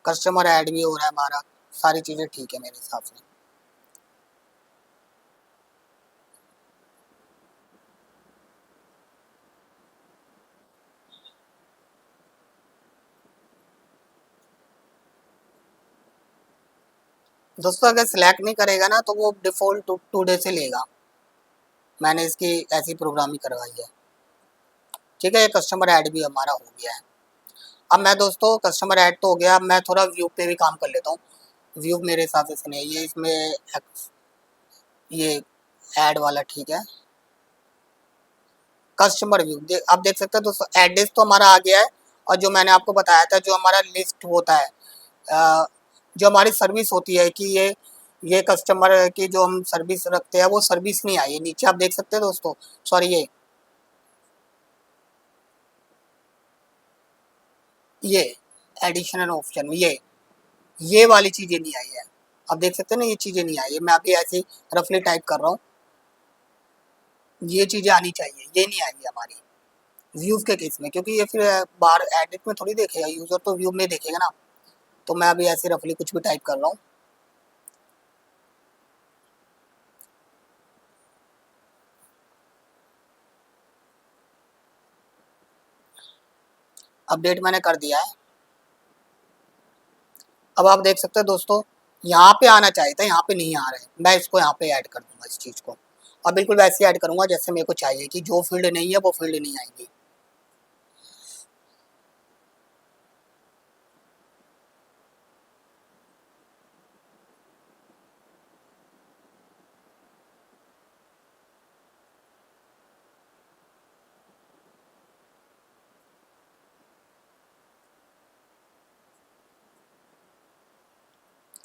कस्टमर ऐड भी हो रहा है हमारा, सारी चीज़ें ठीक है मेरे हिसाब से। दोस्तों अगर सिलेक्ट नहीं करेगा ना, तो वो डिफ़ॉल्ट टुडे से लेगा, मैंने इसकी ऐसी प्रोग्रामिंग करवाई है, ठीक है। ये कस्टमर ऐड भी हमारा हो गया है। अब मैं दोस्तों कस्टमर ऐड तो हो गया, अब मैं थोड़ा व्यू पे भी काम कर लेता हूँ। व्यू मेरे हिसाब से नहीं है ये, इसमें ये ऐड वाला ठीक है। कस्टमर व्यू आप देख सकते हैं दोस्तों, एड्रेस तो हमारा आ गया है, और जो मैंने आपको बताया था जो हमारा लिस्ट होता है, जो हमारी सर्विस होती है कि ये कस्टमर की जो हम सर्विस रखते हैं, वो सर्विस नहीं आई है, नीचे आप देख सकते हैं दोस्तों। सॉरी ये एडिशनल ऑप्शन, ये वाली चीज़ें नहीं आई है। आप देख सकते हैं ना, ये चीज़ें नहीं आई है, मैं अभी ऐसे ही रफली टाइप कर रहा हूँ, ये चीज़ें आनी चाहिए, ये नहीं आई है हमारी व्यूज़ के केस में, क्योंकि ये फिर बाहर एडिट में थोड़ी देखेगा यूज़र, तो व्यू में देखेगा ना। तो मैं अभी ऐसे रफली कुछ भी टाइप कर रहा हूँ। अपडेट मैंने कर दिया है। अब आप देख सकते हैं दोस्तों, यहाँ पे आना चाहिए था, यहाँ पे नहीं आ रहा है। मैं इसको यहाँ पे ऐड कर दूंगा इस चीज़ को, और बिल्कुल वैसे ऐड करूँगा जैसे मेरे को चाहिए, कि जो फील्ड नहीं है वो फील्ड नहीं आएगी।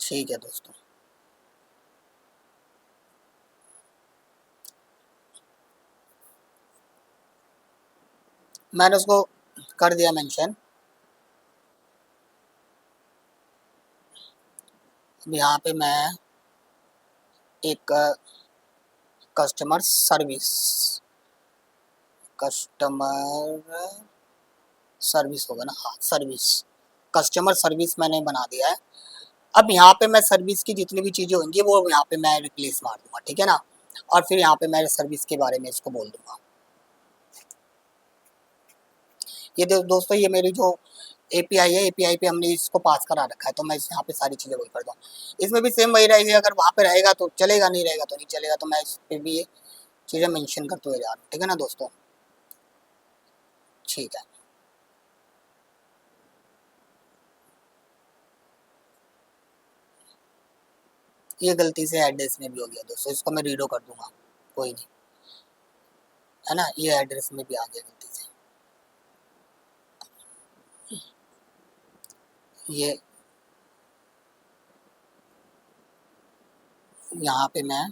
ठीक है दोस्तों, मैंने उसको कर दिया मेंशन। अब यहाँ पे मैं एक कस्टमर सर्विस, कस्टमर सर्विस होगा ना, हाँ सर्विस, कस्टमर सर्विस मैंने बना दिया है। अब यहाँ पे मैं सर्विस की जितनी भी चीज़ें होंगी वो यहाँ पे मैं रिप्लेस मार दूंगा, ठीक है ना। और फिर यहाँ पे मैं सर्विस के बारे में इसको बोल दूंगा। ये दोस्तों ये मेरी जो एपीआई है, एपीआई पे हमने इसको पास करा रखा है, तो मैं यहाँ पे सारी चीज़ें वही कर दूँ। इसमें भी सेम वही रहेगी, अगर वहाँ पे रहेगा तो चलेगा, नहीं रहेगा तो नहीं चलेगा, तो मैं इस पर भी ये चीज़ें मेंशन करते हुए जा रहा हूँ, ठीक है ना दोस्तों। ठीक है, ये गलती से एड्रेस में भी हो गया दोस्तों, इसको मैं रीडो कर दूंगा, कोई नहीं, है ना। ये एड्रेस में भी आ गया गलती से। ये यहाँ पे मैं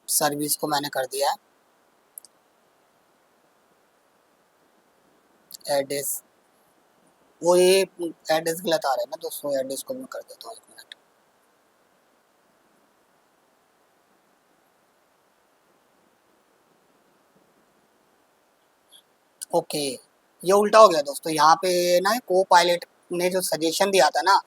सर्विस को मैंने कर दिया है एड्रेस। वो ये एड्रेस गलत आ रहा है ना दोस्तों, एड्रेस को मैं कर देता हूँ, 1 मिनट। ओके, ये उल्टा हो गया दोस्तों। यहाँ पे ना को पायलट ने जो सजेशन दिया था ना,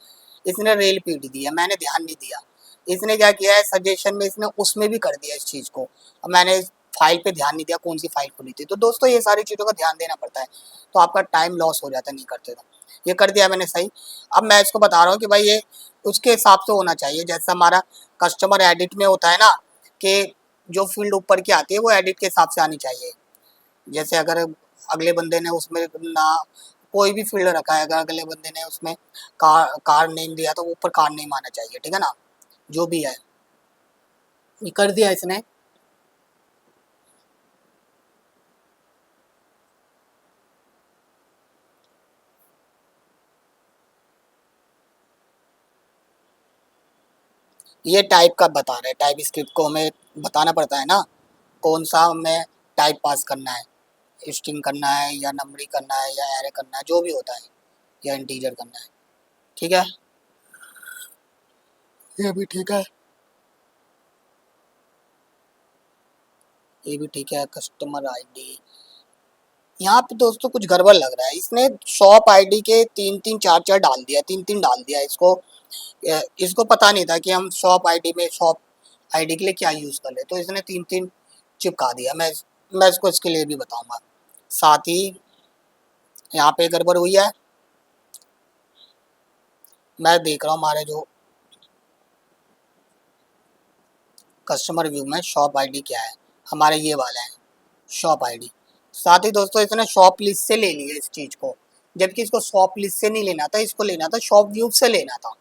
इसने रेल पीट दिया, मैंने ध्यान नहीं दिया। इसने क्या किया है सजेशन में, इसने उसमें भी कर दिया इस चीज़ को। अब मैंने फाइल पे ध्यान नहीं दिया कौन सी फाइल खुली थी, तो दोस्तों ये सारी चीज़ों का ध्यान देना पड़ता है, तो आपका टाइम लॉस हो जाता है नहीं करते तो। ये कर दिया मैंने सही। अब मैं इसको बता रहा हूँ कि भाई ये उसके हिसाब से होना चाहिए, जैसा हमारा कस्टमर एडिट में होता है ना, कि जो फील्ड ऊपर की आती है वो एडिट के हिसाब से आनी चाहिए। जैसे अगर अगले बंदे ने उसमें ना कोई भी फील्ड रखा है, अगर अगले बंदे ने उसमें कार नेम दिया तो ऊपर कार नेम आना चाहिए, ठीक है ना। जो भी है ये कर दिया इसने। ये टाइप का बता रहे हैं, टाइप स्क्रिप्ट को हमें बताना पड़ता है ना, कौन सा हमें टाइप पास करना है, स्ट्रिंग करना है या नंबरी करना है या एरे करना है, जो भी होता है, या इंटीजर करना है, ठीक है। ये भी ठीक है, ये भी ठीक है। कस्टमर आईडी यहाँ पे दोस्तों कुछ गड़बड़ लग रहा है, इसने शॉप आईडी के 3 3 4 4 डाल दिया, 3 3 डाल दिया। इसको पता नहीं था कि हम शॉप आईडी में शॉप आईडी के लिए क्या यूज़ कर ले, तो इसने 3 3 चिपका दिया। मैं इसको इसके लिए भी बताऊंगा। साथ ही यहाँ पे गड़बड़ हुई है, मैं देख रहा हूँ हमारे जो कस्टमर व्यू में शॉप आईडी क्या है, हमारे ये वाला है शॉप आईडी। साथ ही दोस्तों इसने शॉप लिस्ट से ले लिया इस चीज़ को, जबकि इसको शॉप लिस्ट से नहीं लेना था, इसको लेना था शॉप व्यू से लेना था।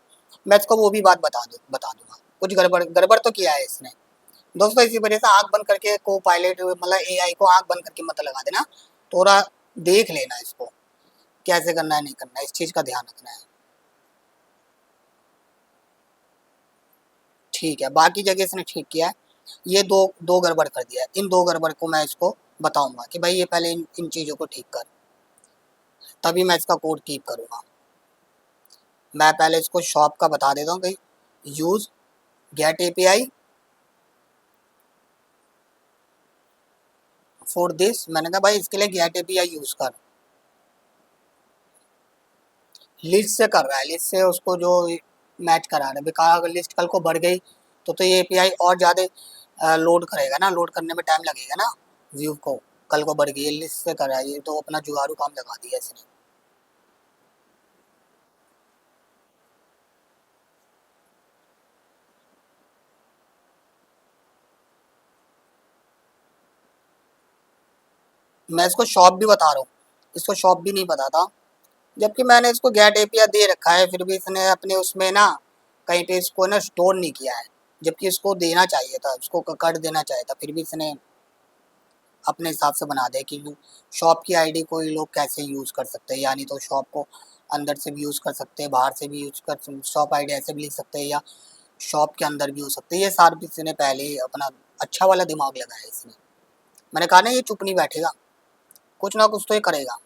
मैं इसको वो भी बात बता दूंगा। कुछ गड़बड़ गड़बड़ तो किया है इसने दोस्तों। इसी वजह से आंख बंद करके को पायलट मतलब एआई को आंख बंद करके मत लगा देना, थोड़ा देख लेना इसको कैसे करना है, नहीं करना है, इस चीज़ का ध्यान रखना है। ठीक है, बाकी जगह इसने ठीक किया है। ये दो दो गड़बड़ कर दिया है, इन दो गड़बड़ को मैं इसको बताऊंगा कि भाई ये पहले इन चीज़ों को ठीक कर, तभी मैं इसका कोड कीप करूँगा। मैं पहले इसको शॉप का बता देता हूँ भाई, use get API for this. मैंने कहा भाई इसके लिए गेट एपीआई यूज़ कर। लिस्ट से कर रहा है, लिस्ट से उसको जो मैच करा रहा है, बेकार अगर लिस्ट कल को बढ़ गई तो ये एपीआई और ज़्यादा लोड करेगा ना, लोड करने में टाइम लगेगा ना व्यू को। कल को बढ़ गई, लिस्ट से कर रहा है, ये तो अपना जुगाड़ू काम लगा दिया इसने। मैं इसको शॉप भी बता रहा हूँ, इसको शॉप भी नहीं पता था, जबकि मैंने इसको गेट एपीआई दे रखा है, फिर भी इसने अपने उसमें ना कहीं पे इसको ना स्टोर नहीं किया है, जबकि इसको देना चाहिए था, इसको कट देना चाहिए था, फिर भी इसने अपने हिसाब से बना दिया कि शॉप की आईडी कोई लोग कैसे यूज़ कर सकते हैं, यानी तो शॉप को अंदर से भी यूज़ कर सकते हैं, बाहर से भी यूज़ कर, शॉप आईडी ऐसे भी लिख सकते हैं या शॉप के अंदर भी हो सकते हैं। ये सारे इसने पहले ही अपना अच्छा वाला दिमाग लगाया इसने। मैंने कहा ना ये चुप नहीं बैठेगा, कुछ ना कुछ तो ये करेगा।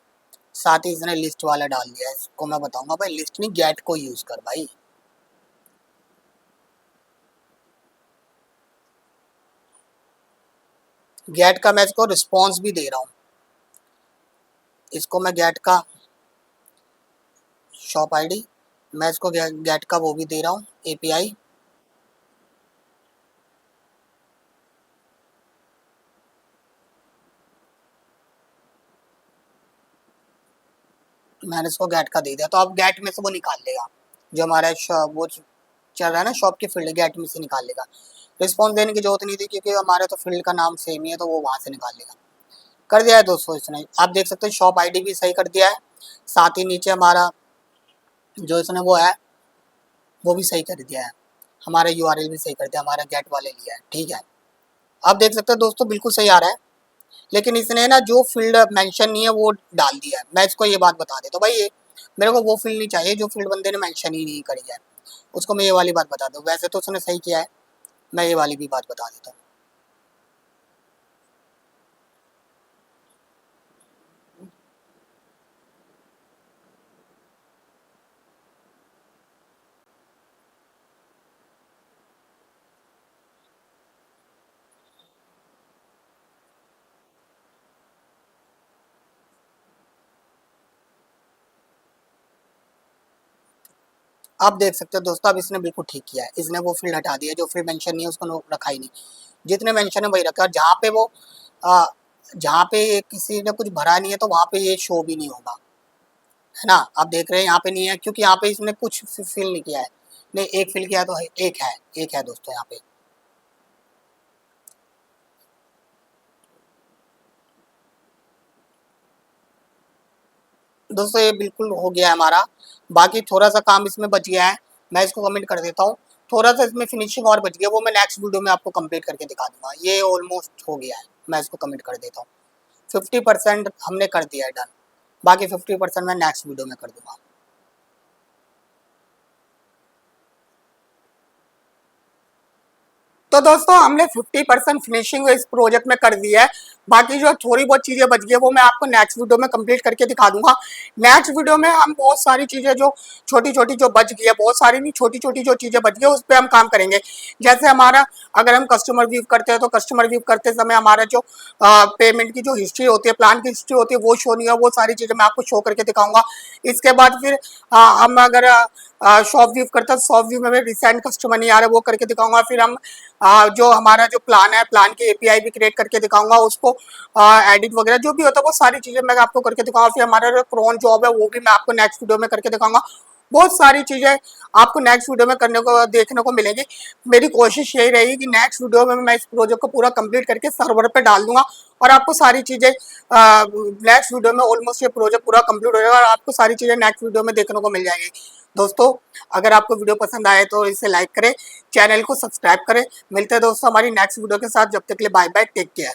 साथ ही इसने लिस्ट वाला डाल दिया है, इसको मैं बताऊंगा भाई लिस्ट नहीं गेट को यूज़ कर भाई। गेट का मैं इसको रिस्पॉन्स भी दे रहा हूँ, इसको मैं गेट का शॉप आईडी, मैं इसको गेट का वो भी दे रहा हूँ एपीआई। मैंने इसको गेट का दे दिया, तो अब गेट में से वो निकाल लेगा जो हमारा वो चल रहा है ना शॉप की फील्ड, गेट में से निकाल लेगा। रिस्पॉन्स देने की जरूरत नहीं थी क्योंकि हमारे तो फील्ड का नाम सेम ही है, तो वो वहाँ से निकाल लेगा। कर दिया है दोस्तों इसने, आप देख सकते हैं शॉप आईडी भी सही कर दिया है, साथ ही नीचे हमारा जो इसने वो है वो भी सही कर दिया है, हमारा यूआरएल भी सही कर दिया, हमारा गेट वाले लिया है, ठीक है। आप देख सकते हैं दोस्तों बिल्कुल सही आ रहा है, लेकिन इसने ना जो फील्ड मेंशन नहीं है वो डाल दिया है। मैं इसको ये बात बता देता हूँ भाई, ये मेरे को वो फील्ड नहीं चाहिए जो फील्ड बंदे ने मेंशन ही नहीं करी है, उसको मैं ये वाली बात बता दूँ। वैसे तो उसने सही किया है, मैं ये वाली भी बात बता देता हूँ। आप देख सकते हो दोस्तों, अब इसने बिल्कुल ठीक किया है, इसने वो फील्ड हटा दिया, जो फील्ड मेंशन नहीं है उसको रखा ही नहीं, जितने मेंशन है वही रखा। जहाँ पे वो जहाँ पे किसी ने कुछ भरा नहीं है तो वहाँ पे ये शो भी नहीं होगा, है ना। आप देख रहे हैं यहाँ पे नहीं है क्योंकि यहाँ पे इसने कुछ फिल नहीं किया है, नहीं एक फिल किया है तो एक है दोस्तों यहाँ पे। दोस्तों ये बिल्कुल हो गया है हमारा, बाकी थोड़ा सा काम इसमें बच गया है, मैं इसको कमेंट कर देता हूँ। थोड़ा सा इसमें फिनिशिंग और बच गया, वो मैं नेक्स्ट वीडियो में आपको कंप्लीट करके दिखा दूंगा। ये ऑलमोस्ट हो गया है, मैं इसको कमेंट कर देता हूँ। 50% हमने कर दिया है डन, बाकी 50% मैं नेक्स्ट वीडियो में कर दूंगा। तो दोस्तों हमने 50% फिनिशिंग इस प्रोजेक्ट में कर दी है, बाकी जो थोड़ी बहुत चीज़ें बच गई है वो मैं आपको नेक्स्ट वीडियो में कंप्लीट करके दिखा दूंगा। नेक्स्ट वीडियो में हम बहुत सारी चीज़ें जो छोटी छोटी जो बच गई है, बहुत सारी नहीं छोटी छोटी जो चीज़ें बच गई है उस पर हम काम करेंगे। जैसे हमारा अगर हम कस्टमर व्यू करते हैं तो कस्टमर व्यू करते समय हमारा जो पेमेंट की जो हिस्ट्री होती है, प्लान की हिस्ट्री होती है वो शो नहीं है, वो सारी चीज़ें मैं आपको शो करके दिखाऊंगा। इसके बाद फिर हम अगर शॉप व्यू करते हैं तो शॉप व्यू में रिसेंट कस्टमर नहीं आ रहा है वो करके दिखाऊंगा। फिर हम जो हमारा जो प्लान है, प्लान की एपीआई भी क्रिएट करके दिखाऊंगा, उसको एडिट वगैरह जो भी होता है वो सारी चीज़ें मैं आपको करके दिखाऊंगा। फिर हमारा जो क्रोन जॉब है वो भी मैं आपको नेक्स्ट वीडियो में करके दिखाऊंगा। बहुत सारी चीज़ें आपको नेक्स्ट वीडियो में करने को देखने को मिलेगी। मेरी कोशिश यही रहेगी कि नेक्स्ट वीडियो में मैं इस प्रोजेक्ट को पूरा कंप्लीट करके सर्वर पे डाल दूंगा और आपको सारी चीज़ें नेक्स्ट वीडियो में ऑलमोस्ट ये प्रोजेक्ट पूरा कंप्लीट हो जाएगा और आपको सारी चीज़ें नेक्स्ट वीडियो में देखने को मिल जाएगी। दोस्तों अगर आपको वीडियो पसंद आए तो इसे लाइक करें, चैनल को सब्सक्राइब करें। मिलते हैं दोस्तों हमारी नेक्स्ट वीडियो के साथ, जब तक के लिए बाय बाय, टेक केयर।